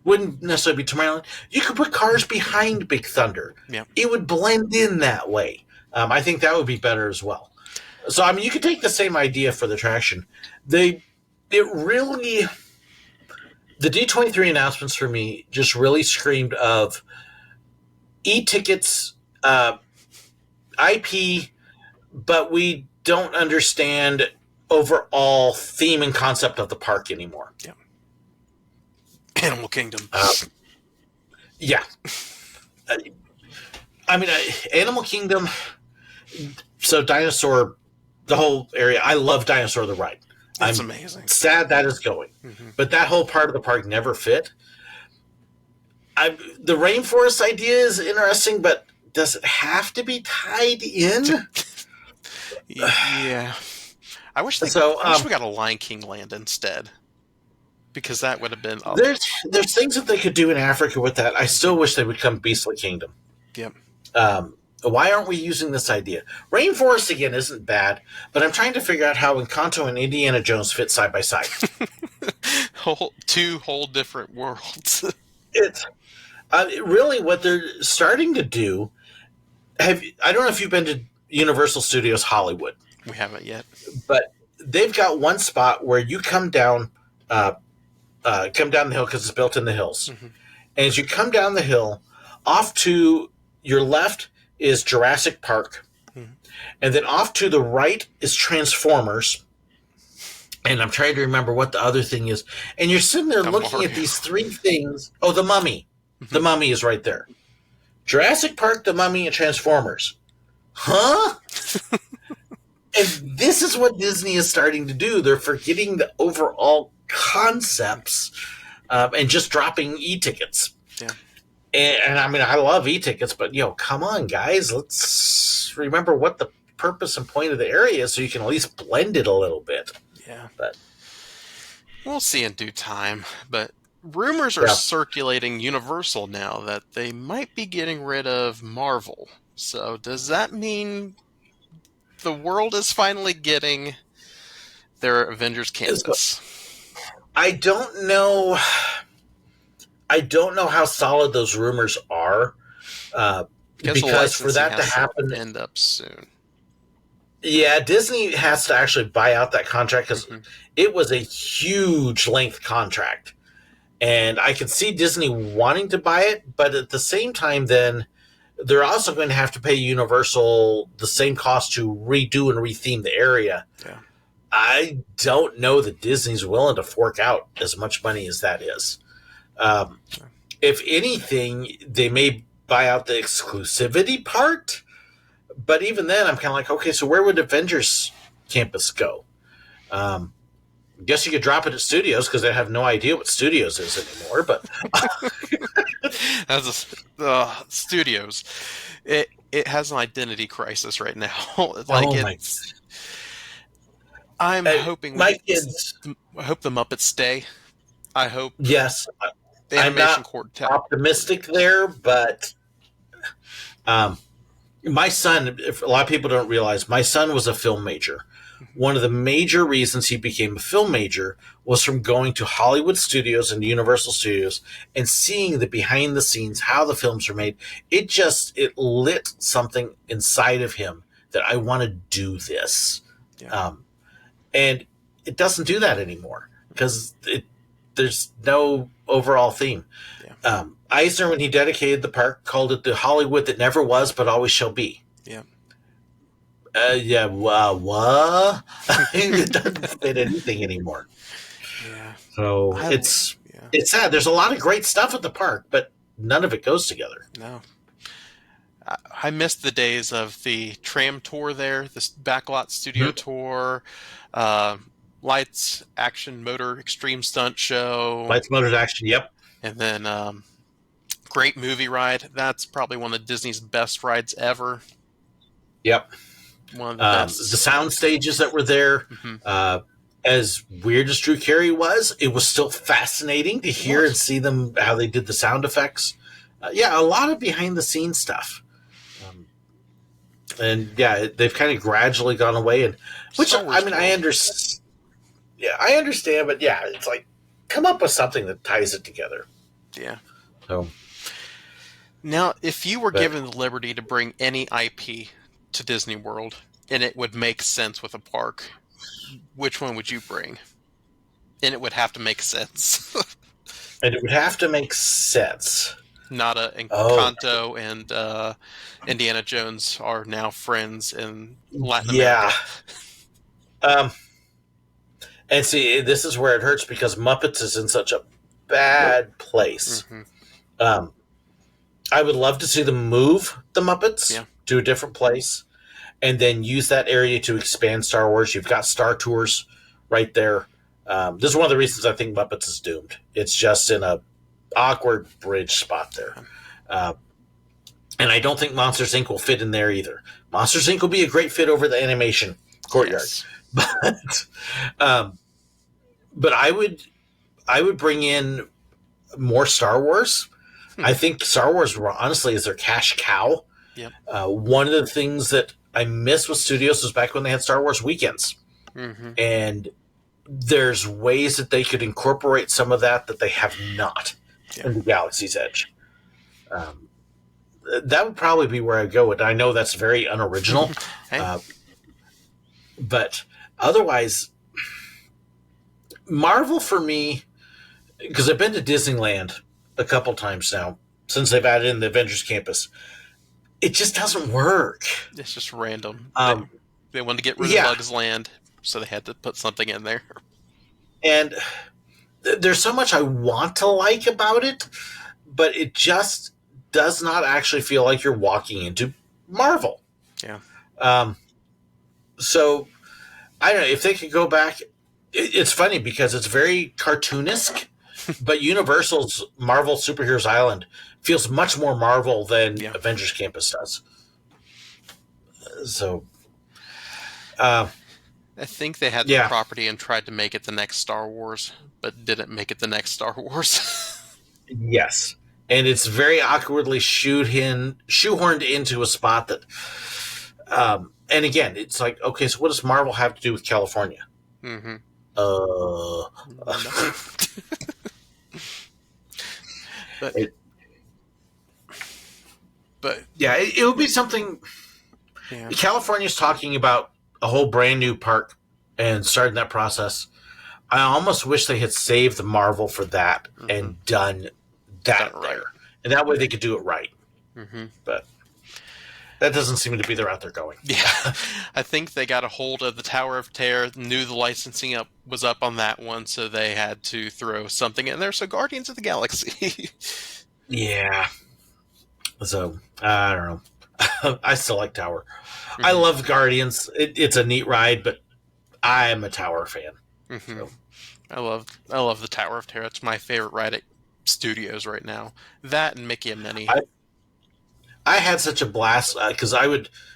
wouldn't necessarily be Tomorrowland. You could put cars behind Big Thunder. Yep. It would blend in that way. I think that would be better as well. So, I mean, you could take the same idea for the attraction. The D23 announcements for me just really screamed of e-tickets, IP, but we don't understand overall theme and concept of the park anymore. Yeah. Animal Kingdom. Yeah. Animal Kingdom. So Dinosaur, the whole area. I love Dinosaur the ride. That's amazing. Sad that is going, but that whole part of the park never fit. The rainforest idea is interesting, but does it have to be tied in? Yeah. I wish we got a Lion King land instead, because that would have been. There's things that they could do in Africa with that. I still wish they would come Beastly Kingdom. Yep. Why aren't we using this idea? Rainforest again isn't bad, but I'm trying to figure out how Encanto and Indiana Jones fit side by side. Two whole different worlds. It's really what they're starting to do. I don't know if you've been to Universal Studios Hollywood. We haven't yet, but they've got one spot where you come down the hill because it's built in the hills, and as you come down the hill, off to your left is Jurassic Park, and then off to the right is Transformers, and I'm trying to remember what the other thing is, and you're sitting there looking at these 3 things. Oh, the Mummy. The Mummy is right there. Jurassic Park, the Mummy, and Transformers. Huh? And this is what Disney is starting to do. They're forgetting the overall concepts and just dropping e-tickets. Yeah. And I love e-tickets, but, come on, guys. Let's remember what the purpose and point of the area is so you can at least blend it a little bit. Yeah. But we'll see in due time. But rumors are circulating Universal now that they might be getting rid of Marvel. So does that mean the world is finally getting their Avengers canvas? I don't know how solid those rumors are. Because for that to happen, end up soon. Yeah, Disney has to actually buy out that contract because it was a huge length contract. And I can see Disney wanting to buy it, but at the same time, then they're also going to have to pay Universal the same cost to redo and retheme the area. Yeah. I don't know that Disney's willing to fork out as much money as that is. If anything, they may buy out the exclusivity part. But even then, I'm kind of like, okay, so where would Avengers Campus go? Guess you could drop it at Studios because they have no idea what Studios is anymore. But As Studios, it has an identity crisis right now. I'm hoping my kids. I hope the Muppets stay. I hope Yes, the I'm animation not quartet. optimistic there, but my son. If a lot of people don't realize, my son was a film major. One of the major reasons he became a film major was from going to Hollywood Studios and Universal Studios and seeing the behind the scenes, how the films are made. It lit something inside of him that I want to do this. Yeah. And it doesn't do that anymore because there's no overall theme. Yeah. Eisner, when he dedicated the park, called it the Hollywood that never was but always shall be. Yeah. What? It doesn't fit anything anymore. Yeah. So it's sad. There's a lot of great stuff at the park, but none of it goes together. No. I missed the days of the tram tour there, this backlot studio tour, Lights, Action, Motor, Extreme Stunt Show. Lights, Motors, Action, yep. And then great movie ride. That's probably one of Disney's best rides ever. Yep. One of the best. The sound stages that were there, as weird as Drew Carey was, it was still fascinating to hear and see them, how they did the sound effects. A lot of behind the scenes stuff. They've kind of gradually gone away, and which I understand. Yeah, I understand, but it's like, come up with something that ties it together. Yeah. So now, if you were given the liberty to bring any IP to Disney World and it would make sense with a park, which one would you bring? And it would have to make sense. And it would have to make sense. Nada and Encanto and Indiana Jones are now friends in Latin America. And see, this is where it hurts because Muppets is in such a bad place. I would love to see them move the Muppets to a different place and then use that area to expand Star Wars. You've got Star Tours right there. This is one of the reasons I think Muppets is doomed. It's just in a awkward bridge spot there. And I don't think Monsters, Inc. will fit in there either. Monsters, Inc. will be a great fit over the animation courtyard. Yes. But I would bring in more Star Wars. I think Star Wars, honestly, is their cash cow. Yep. One of the things that I miss with studios was back when they had Star Wars weekends. And there's ways that they could incorporate some of that they have not in the Galaxy's Edge. That would probably be where I'd go with. I know that's very unoriginal. But otherwise, Marvel for me, because I've been to Disneyland a couple times now since they've added in the Avengers Campus, it just doesn't work. It's just random. They wanted to get rid of Bugs Land, so they had to put something in there. And there's so much I want to like about it, but it just does not actually feel like you're walking into Marvel. Yeah. So I don't know if they could go back. It's funny because it's very cartoonesque, but Universal's Marvel Superheroes Island feels much more Marvel than Avengers Campus does. So, I think they had the property and tried to make it the next Star Wars, but didn't make it the next Star Wars. Yes. And it's very awkwardly shoehorned into a spot that, and again, it's like, okay, so what does Marvel have to do with California? But it would be something. California's talking about a whole brand new park and starting that process. I almost wish they had saved the Marvel for that and done that there, and that way they could do it right. But that doesn't seem to be the route they're going. I think they got a hold of the Tower of Terror, knew the licensing was up on that one, so they had to throw something in there. So Guardians of the Galaxy. So I don't know. I still like Tower. I Mm-hmm. love Guardians. It's a neat ride, but I'm a Tower fan. Mm-hmm. So I love the Tower of Terror. It's my favorite ride at studios right now. That and Mickey and Minnie. I had such a blast because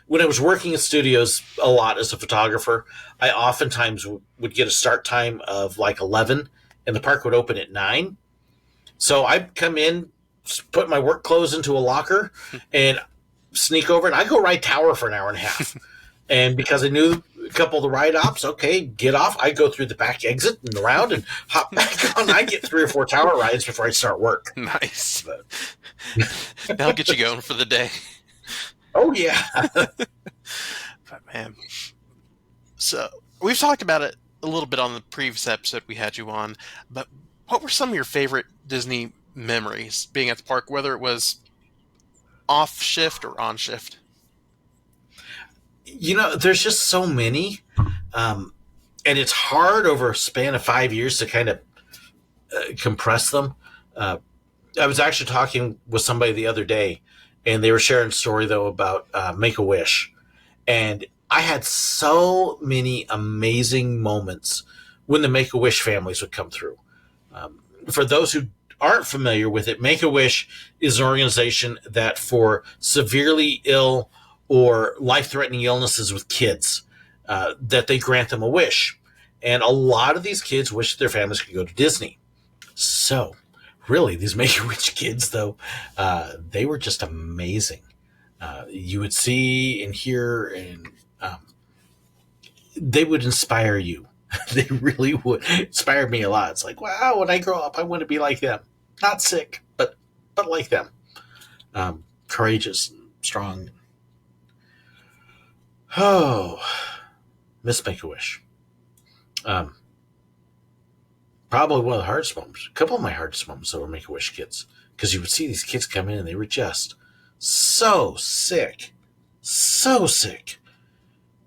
when I was working in studios a lot as a photographer, I oftentimes would get a start time of like 11 and the park would open at 9. So I'd come in, put my work clothes into a locker and sneak over and I go ride Tower for an hour and a half. And because I knew a couple of the ride ops, okay, get off. I go through the back exit and around and hop back on. I get 3 or 4 Tower rides before I start work. Nice. But, That'll get you going for the day. oh, yeah. But man, so we've talked about it a little bit on the previous episode we had you on, but what were some of your favorite Disney memories being at the park, whether it was off shift or on shift? There's just so many. And it's hard over a span of 5 years to kind of compress them. I was actually talking with somebody the other day, and they were sharing a story, though, about Make-A-Wish. And I had so many amazing moments when the Make-A-Wish families would come through. For those who aren't familiar with it, Make-A-Wish is an organization that for severely ill or life-threatening illnesses with kids, that they grant them a wish. And a lot of these kids wish their families could go to Disney. So, really, these Make-A-Wish kids, though, they were just amazing. You would see and hear, and they would inspire you. They really would inspire me a lot. It's like, wow, when I grow up, I want to be like them. Not sick, but like them. Courageous, strong. Oh, Miss Make-A-Wish. Probably one of the hardest moments. A couple of my hardest moments that were Make-A-Wish kids. Because you would see these kids come in and they were just so sick. So sick.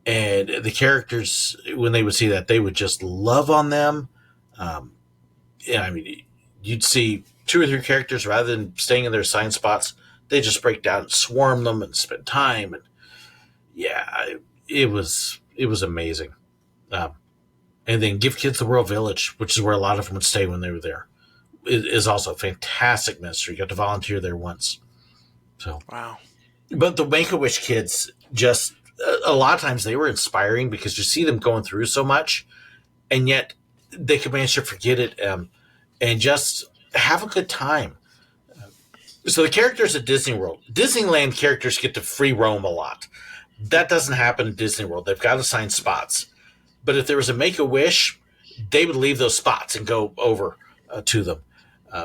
And the characters, when they would see that, they would just love on them. You'd see 2 or 3 characters, rather than staying in their assigned spots, they just break down and swarm them and spend time. And yeah, it was amazing. And then Give Kids the World Village, which is where a lot of them would stay when they were there, is also a fantastic ministry. You got to volunteer there once. So Wow. But the Make-A-Wish kids, just a lot of times they were inspiring because you see them going through so much, and yet they could manage to forget it and just have a good time. So the characters at Disney World, Disneyland characters get to free roam a lot. That doesn't happen at Disney World. They've got assigned spots. But if there was a Make-A-Wish, they would leave those spots and go over to them.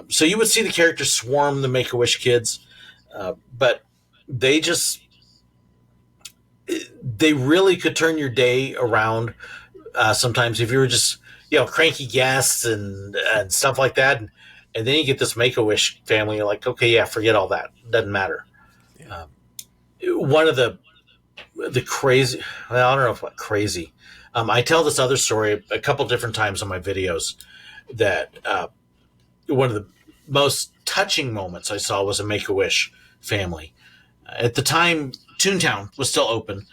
So you would see the characters swarm the Make-A-Wish kids, but they really could turn your day around. Sometimes if you were just, cranky guests and stuff like that, and then you get this Make-A-Wish family, you're like, okay, yeah, forget all that. Doesn't matter. Yeah. One of the crazy, well, I don't know if what crazy. I tell this other story a couple different times on my videos that one of the most touching moments I saw was a Make-A-Wish family. At the time, Toontown was still open.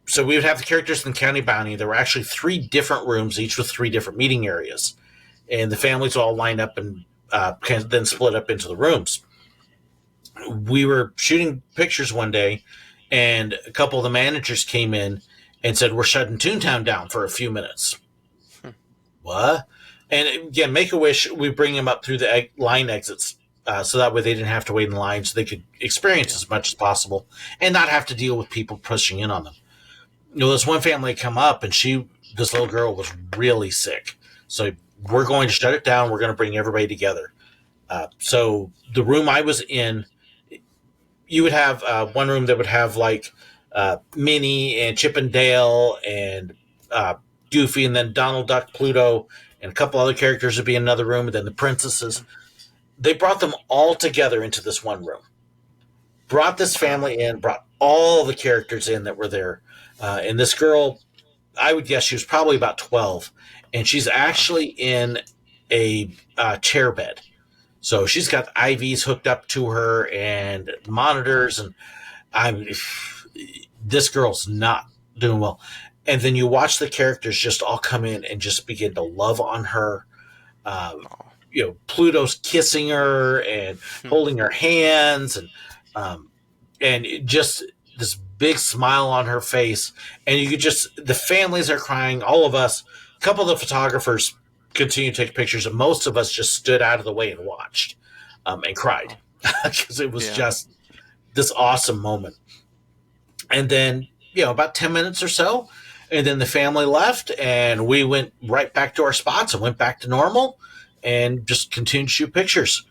So we would have the characters in County Bounty. There were actually 3 different rooms, each with 3 different meeting areas. And the families all lined up and then split up into the rooms. We were shooting pictures one day, and a couple of the managers came in and said, we're shutting Toontown down for a few minutes. What? And again, Make-A-Wish, we bring them up through the line exits so that way they didn't have to wait in line, so they could experience as much as possible and not have to deal with people pushing in on them. This one family come up, and this little girl was really sick. So we're going to shut it down. We're going to bring everybody together. So the room I was in, you would have one room that would have like Minnie and Chip and Dale and Goofy, and then Donald Duck, Pluto, and a couple other characters would be in another room, and then the princesses. They brought them all together into this one room. Brought this family in, brought all the characters in that were there. And this girl, I would guess she was probably about 12, and she's actually in a chair bed. So she's got IVs hooked up to her and monitors, and this girl's not doing well. And then you watch the characters just all come in and just begin to love on her. Pluto's kissing her and holding her hands, and just this big smile on her face. And you could the families are crying, all of us. A couple of the photographers continue to take pictures, and most of us just stood out of the way and watched and cried because it was just this awesome moment. And then, about 10 minutes or so, and then the family left, and we went right back to our spots and went back to normal and just continued to shoot pictures.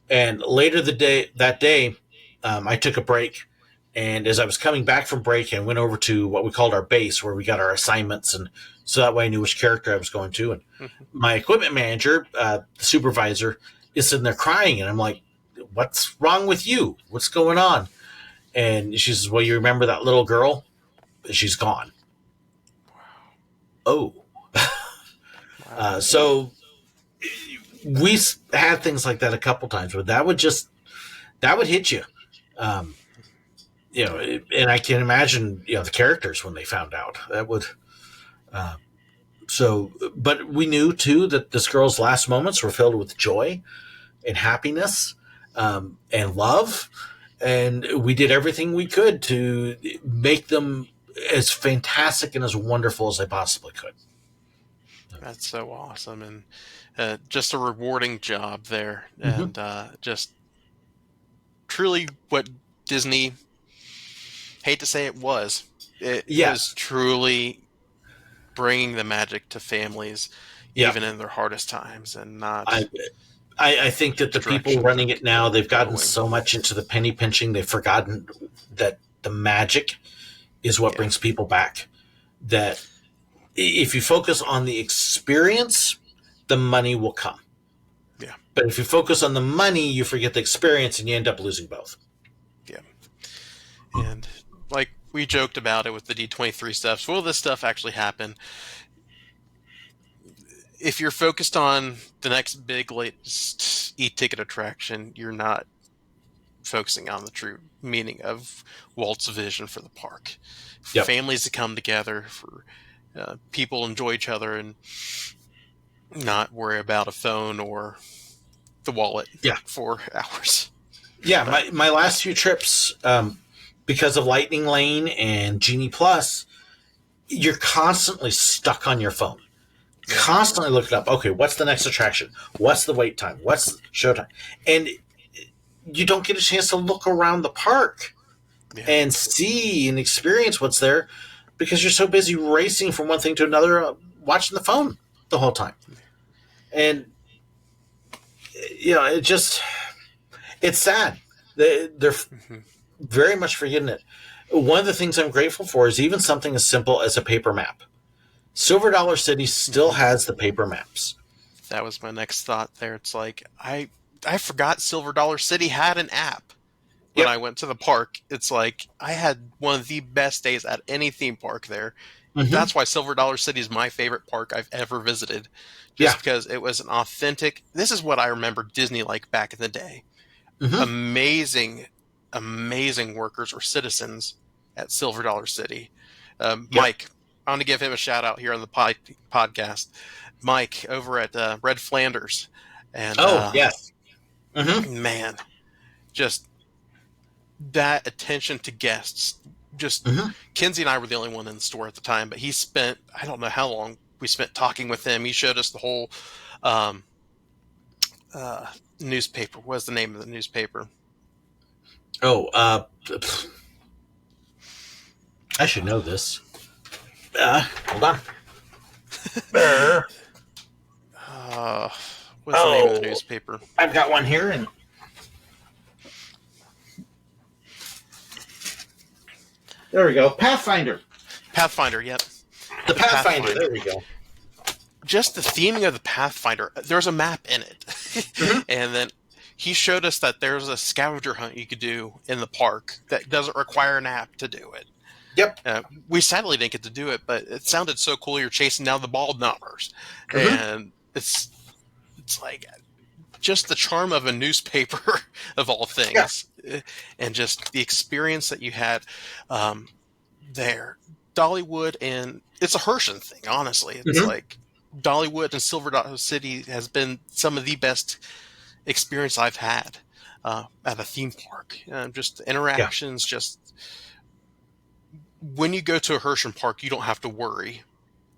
And later that day, I took a break. And as I was coming back from break, I went over to what we called our base, where we got our assignments. And so that way I knew which character I was going to. And my equipment manager, the supervisor, is sitting there crying. And I'm like, what's wrong with you? What's going on? And she says, well, you remember that little girl? She's gone. Oh. So we had things like that a couple times, but that would hit you. And I can imagine, the characters when they found out that would. But we knew too that this girl's last moments were filled with joy and happiness and love, and we did everything we could to make them as fantastic and as wonderful as they possibly could. That's so awesome, and just a rewarding job there, and just truly what Disney. Hate to say it was truly bringing the magic to families, even in their hardest times, and not. I think that the people running it now, they've gotten so much into the penny pinching, they've forgotten that the magic is what brings people back. That if you focus on the experience, the money will come. Yeah. But if you focus on the money, you forget the experience, and you end up losing both. Yeah. And like we joked about it with the D23 stuff. So will this stuff actually happen? If you're focused on the next big latest e-ticket attraction, you're not focusing on the true meaning of Walt's vision for the park. For families to come together, for people enjoy each other and not worry about a phone or the wallet for hours. Yeah, my last few trips, because of Lightning Lane and Genie Plus, you're constantly stuck on your phone. Constantly looking up, okay, what's the next attraction? What's the wait time? What's showtime? And you don't get a chance to look around the park and see and experience what's there because you're so busy racing from one thing to another, watching the phone the whole time. And, it's sad. They're very much forgetting it. One of the things I'm grateful for is even something as simple as a paper map. Silver Dollar City still has the paper maps. That was my next thought there. It's like, I forgot Silver Dollar City had an app when I went to the park. It's like, I had one of the best days at any theme park there. Mm-hmm. That's why Silver Dollar City is my favorite park I've ever visited. Just because it was an authentic, this is what I remember Disney like back in the day. Mm-hmm. Amazing workers or citizens at Silver Dollar City. Mike, I want to give him a shout out here on the podcast. Mike over at Red Flanders. And, man, just that attention to guests. Just Kinsey and I were the only one in the store at the time, but he spent, I don't know how long we spent talking with him. He showed us the whole newspaper. What's the name of the newspaper? I should know this. Hold on. What's the name of the newspaper? I've got one here, and there we go. Pathfinder. Yep. The Pathfinder. There we go. Just the theming of the Pathfinder. There's a map in it, and then he showed us that there's a scavenger hunt you could do in the park that doesn't require an app to do it. Yep. We sadly didn't get to do it, but it sounded so cool. You're chasing down the bald numbers, and it's like just the charm of a newspaper of all things, and just the experience that you had there. Dollywood, and it's a Hershey thing, honestly. It's like Dollywood and Silver Dollar City has been some of the best experience I've had at a theme park. Just interactions, just when you go to a Hershey park, you don't have to worry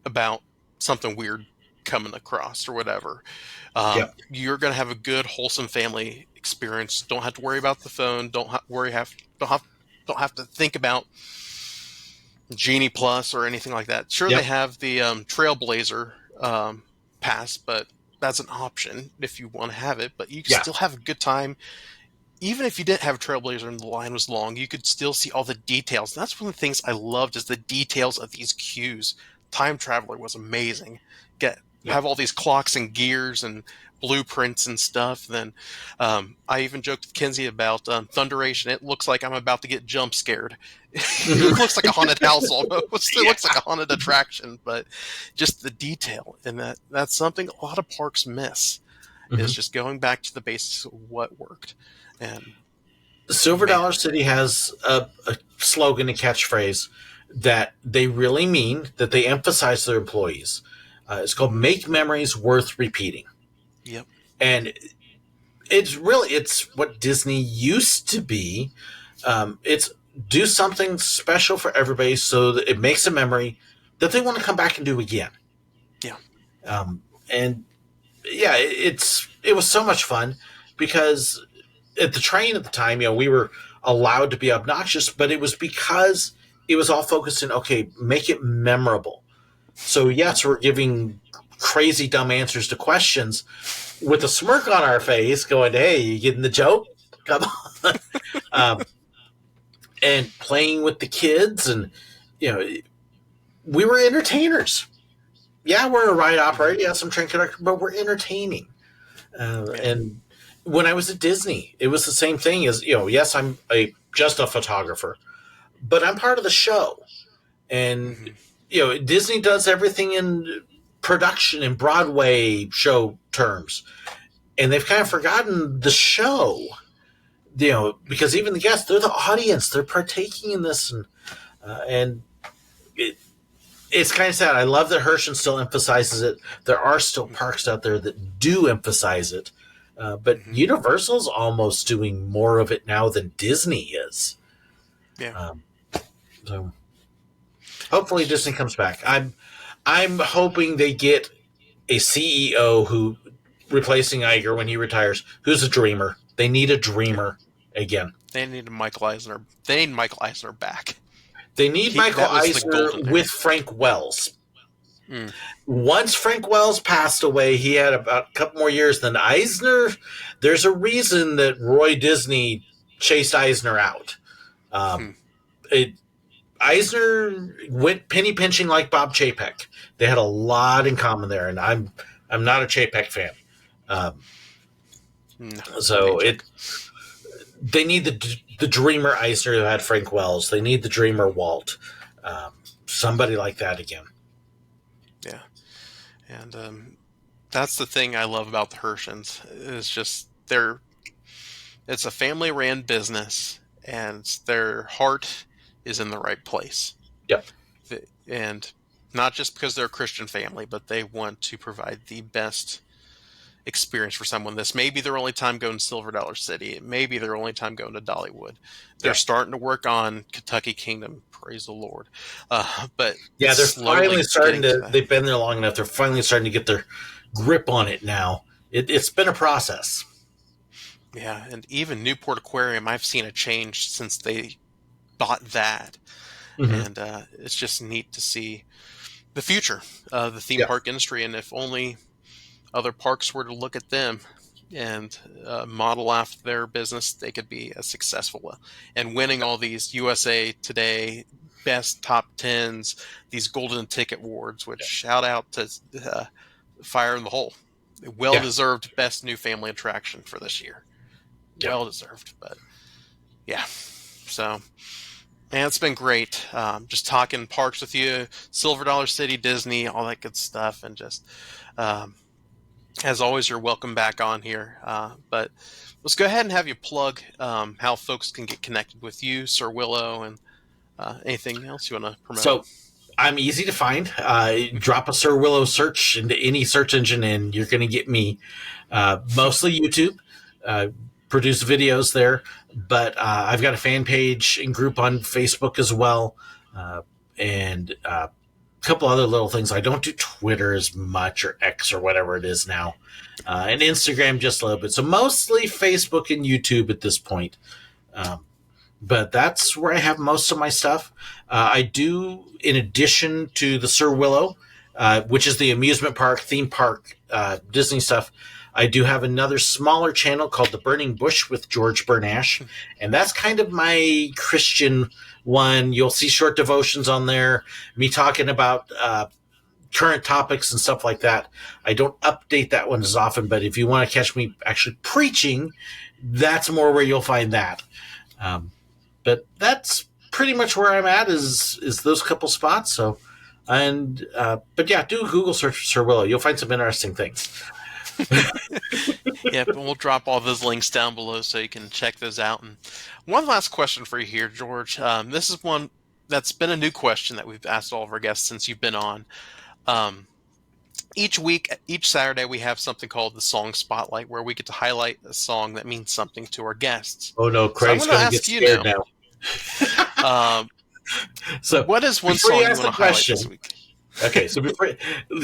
about something weird coming across or whatever. You're going to have a good, wholesome family experience. Don't have to worry about the phone. Don't have to think about Genie Plus or anything like that. Sure, they have the Trailblazer pass, but that's an option if you want to have it. But you can still have a good time. Even if you didn't have a Trailblazer and the line was long, you could still see all the details. And that's one of the things I loved, is the details of these queues. Time Traveler was amazing. Have all these clocks and gears and blueprints and stuff. Then I even joked with Kenzie about Thunderation. It looks like I'm about to get jump scared. It looks like a haunted house almost. It looks like a haunted attraction, but just the detail. And that's something a lot of parks miss, is just going back to the basics of what worked. And Silver Dollar City has a slogan, a catchphrase that they really mean, that they emphasize to their employees. It's called "Make Memories Worth Repeating." Yep. And it's what Disney used to be. It's do something special for everybody so that it makes a memory that they want to come back and do again. Yeah. It was so much fun, because at the train at the time, we were allowed to be obnoxious, but it was because it was all focused in, okay, make it memorable. So yes, we're giving crazy dumb answers to questions with a smirk on our face, going, "Hey, you getting the joke? Come on." And playing with the kids, and we were entertainers. Yeah, we're a ride operator, yeah, some train conductor, but we're entertaining. And when I was at Disney, it was the same thing. As yes, I'm just a photographer, but I'm part of the show. And Disney does everything in production and Broadway show terms, and they've kind of forgotten the show. Because even the guests, they're the audience, they're partaking in this, and it's kind of sad. I love that Hershey still emphasizes it. There are still parks out there that do emphasize it, but Universal's almost doing more of it now than Disney is. Yeah. So hopefully Disney comes back. I'm hoping they get a CEO who, replacing Iger when he retires, who's a dreamer. They need a dreamer again. They need Michael Eisner. They need Michael Eisner back. They need Michael Eisner with Frank Wells. Once Frank Wells passed away, he had about a couple more years than Eisner. There's a reason that Roy Disney chased Eisner out. Eisner went penny pinching like Bob Chapek. They had a lot in common there, and I'm not a Chapek fan. They need the dreamer Eisner who had Frank Wells. They need the dreamer Walt. Somebody like that again. Yeah. And that's the thing I love about the Hershey's, is just it's a family ran business, and their heart is in the right place. Yep. And not just because they're a Christian family, but they want to provide the best experience for someone. This may be their only time going to Silver Dollar City. It may be their only time going to Dollywood. They're starting to work on Kentucky Kingdom. Praise the Lord. But yeah, they're finally starting to. They've been there long enough. They're finally starting to get their grip on it now. It's been a process. Yeah, and even Newport Aquarium, I've seen a change since they bought that. And it's just neat to see the future of the theme park industry, and if only other parks were to look at them and model after their business, they could be as successful. And winning all these USA Today best top 10s, these golden ticket awards, which shout out to Fire in the Hole. Well-deserved best new family attraction for this year. Well-deserved. But yeah, so... And it's been great just talking parks with you, Silver Dollar City, Disney, all that good stuff. And just As always, you're welcome back on here. But let's go ahead and have you plug how folks can get connected with you, Sir Willow, and anything else you want to promote. So I'm easy to find. Drop a Sir Willow search into any search engine and you're going to get me. Mostly YouTube. Produce videos there. But I've got a fan page and group on Facebook as well. And a couple other little things. I don't do Twitter as much, or X or whatever it is now. And Instagram just a little bit. So mostly Facebook and YouTube at this point. But that's where I have most of my stuff. I do, in addition to the Sir Willow, which is the amusement park, theme park, Disney stuff, I do have another smaller channel called The Burning Bush with George Burnash. And that's kind of my Christian one. You'll see short devotions on there, me talking about current topics and stuff like that. I don't update that one as often, but if you want to catch me actually preaching, that's more where you'll find that. But that's pretty much where I'm at is those couple spots. So, but yeah, do a Google search for Sir Willow. You'll find some interesting things. Yeah, but we'll drop all those links down below so you can check those out. And one last question for you here, George. This is one that's been a new question that we've asked all of our guests since you've been on. Each week, each Saturday, we have something called the Song Spotlight, where we get to highlight a song that means something to our guests. Oh no, Craig's going to get scared now. So, what is one song you want to highlight this week? Okay, so before I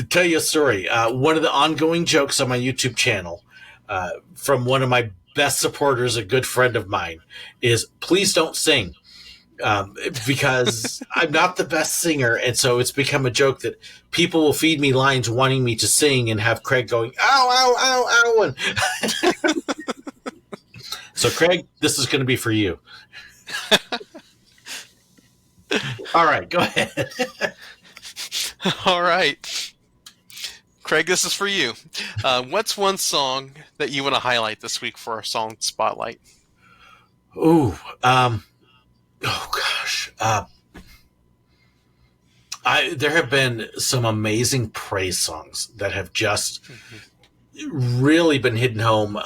tell you a story, one of the ongoing jokes on my YouTube channel from one of my best supporters, a good friend of mine, is please don't sing. Because I'm not the best singer, and so it's become a joke that people will feed me lines wanting me to sing and have Craig going, ow, ow, ow, ow. So, Craig, this is going to be for you. All right, go ahead. All right. Craig, this is for you. What's one song that you want to highlight this week for our Song Spotlight? Ooh, oh gosh. There have been some amazing praise songs that have just really been hitting home.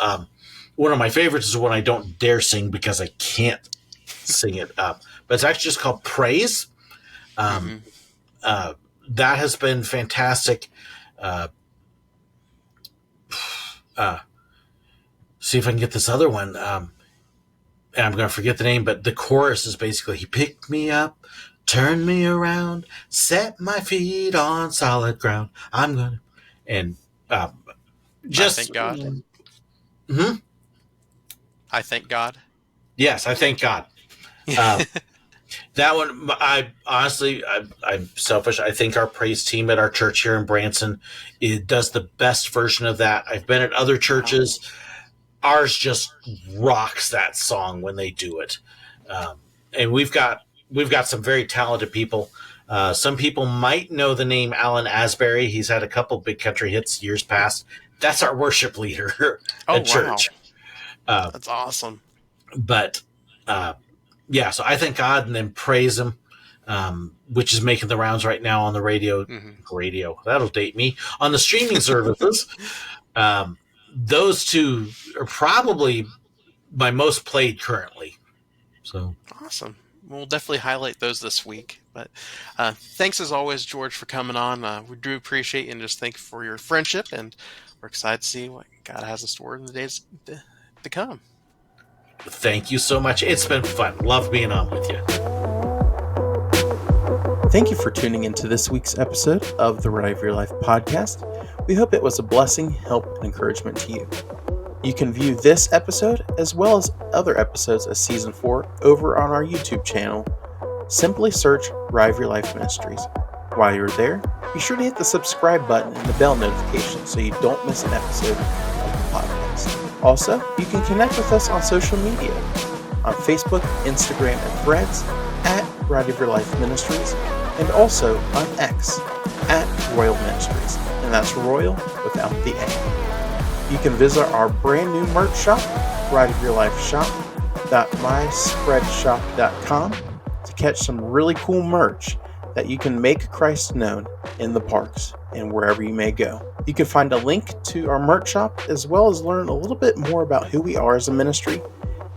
One of my favorites is one I don't dare sing because I can't sing it up, but it's actually just called Praise. That has been fantastic. See if I can get this other one. And I'm going to forget the name, but the chorus is basically, he picked me up, turned me around, set my feet on solid ground. I'm going to, and just. I thank God. I thank God. Yes, I thank God. That one, I'm selfish. I think our praise team at our church here in Branson, it does the best version of that. I've been at other churches. Ours just rocks that song when they do it. And we've got some very talented people. Some people might know the name Alan Asbury. He's had a couple big country hits years past. That's our worship leader at church. Wow. That's awesome. But yeah, so I thank God and then praise him, which is making the rounds right now on the radio. Radio, that'll date me, on the streaming services. Those two are probably my most played currently. So awesome. We'll definitely highlight those this week. But thanks as always, George, for coming on. We do appreciate you and just thank you for your friendship. And we're excited to see what God has in store in the days to come. Thank you so much. It's been fun. Love being on with you. Thank you for tuning into this week's episode of the Ride of Your Life podcast. We hope it was a blessing, help, and encouragement to you. You can view this episode as well as other episodes of Season 4 over on our YouTube channel. Simply search Ride of Your Life Ministries. While you're there, be sure to hit the subscribe button and the bell notification so you don't miss an episode of the podcast. Also, you can connect with us on social media on Facebook, Instagram, and Threads at Ride of Your Life Ministries, and also on X at ROYL Ministries, and that's Royal without the A. You can visit our brand new merch shop, rideofyourlifeshop.myspreadshop.com, to catch some really cool merch that you can make Christ known in the parks and wherever you may go. You can find a link to our merch shop as well as learn a little bit more about who we are as a ministry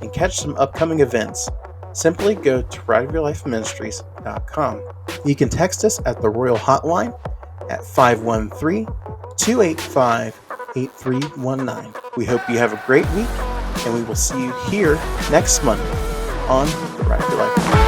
and catch some upcoming events. Simply go to rideofyourlifeministries.com. You can text us at the ROYL Hotline at 513-285-8319. We hope you have a great week, and we will see you here next Monday on the Ride of Your Life.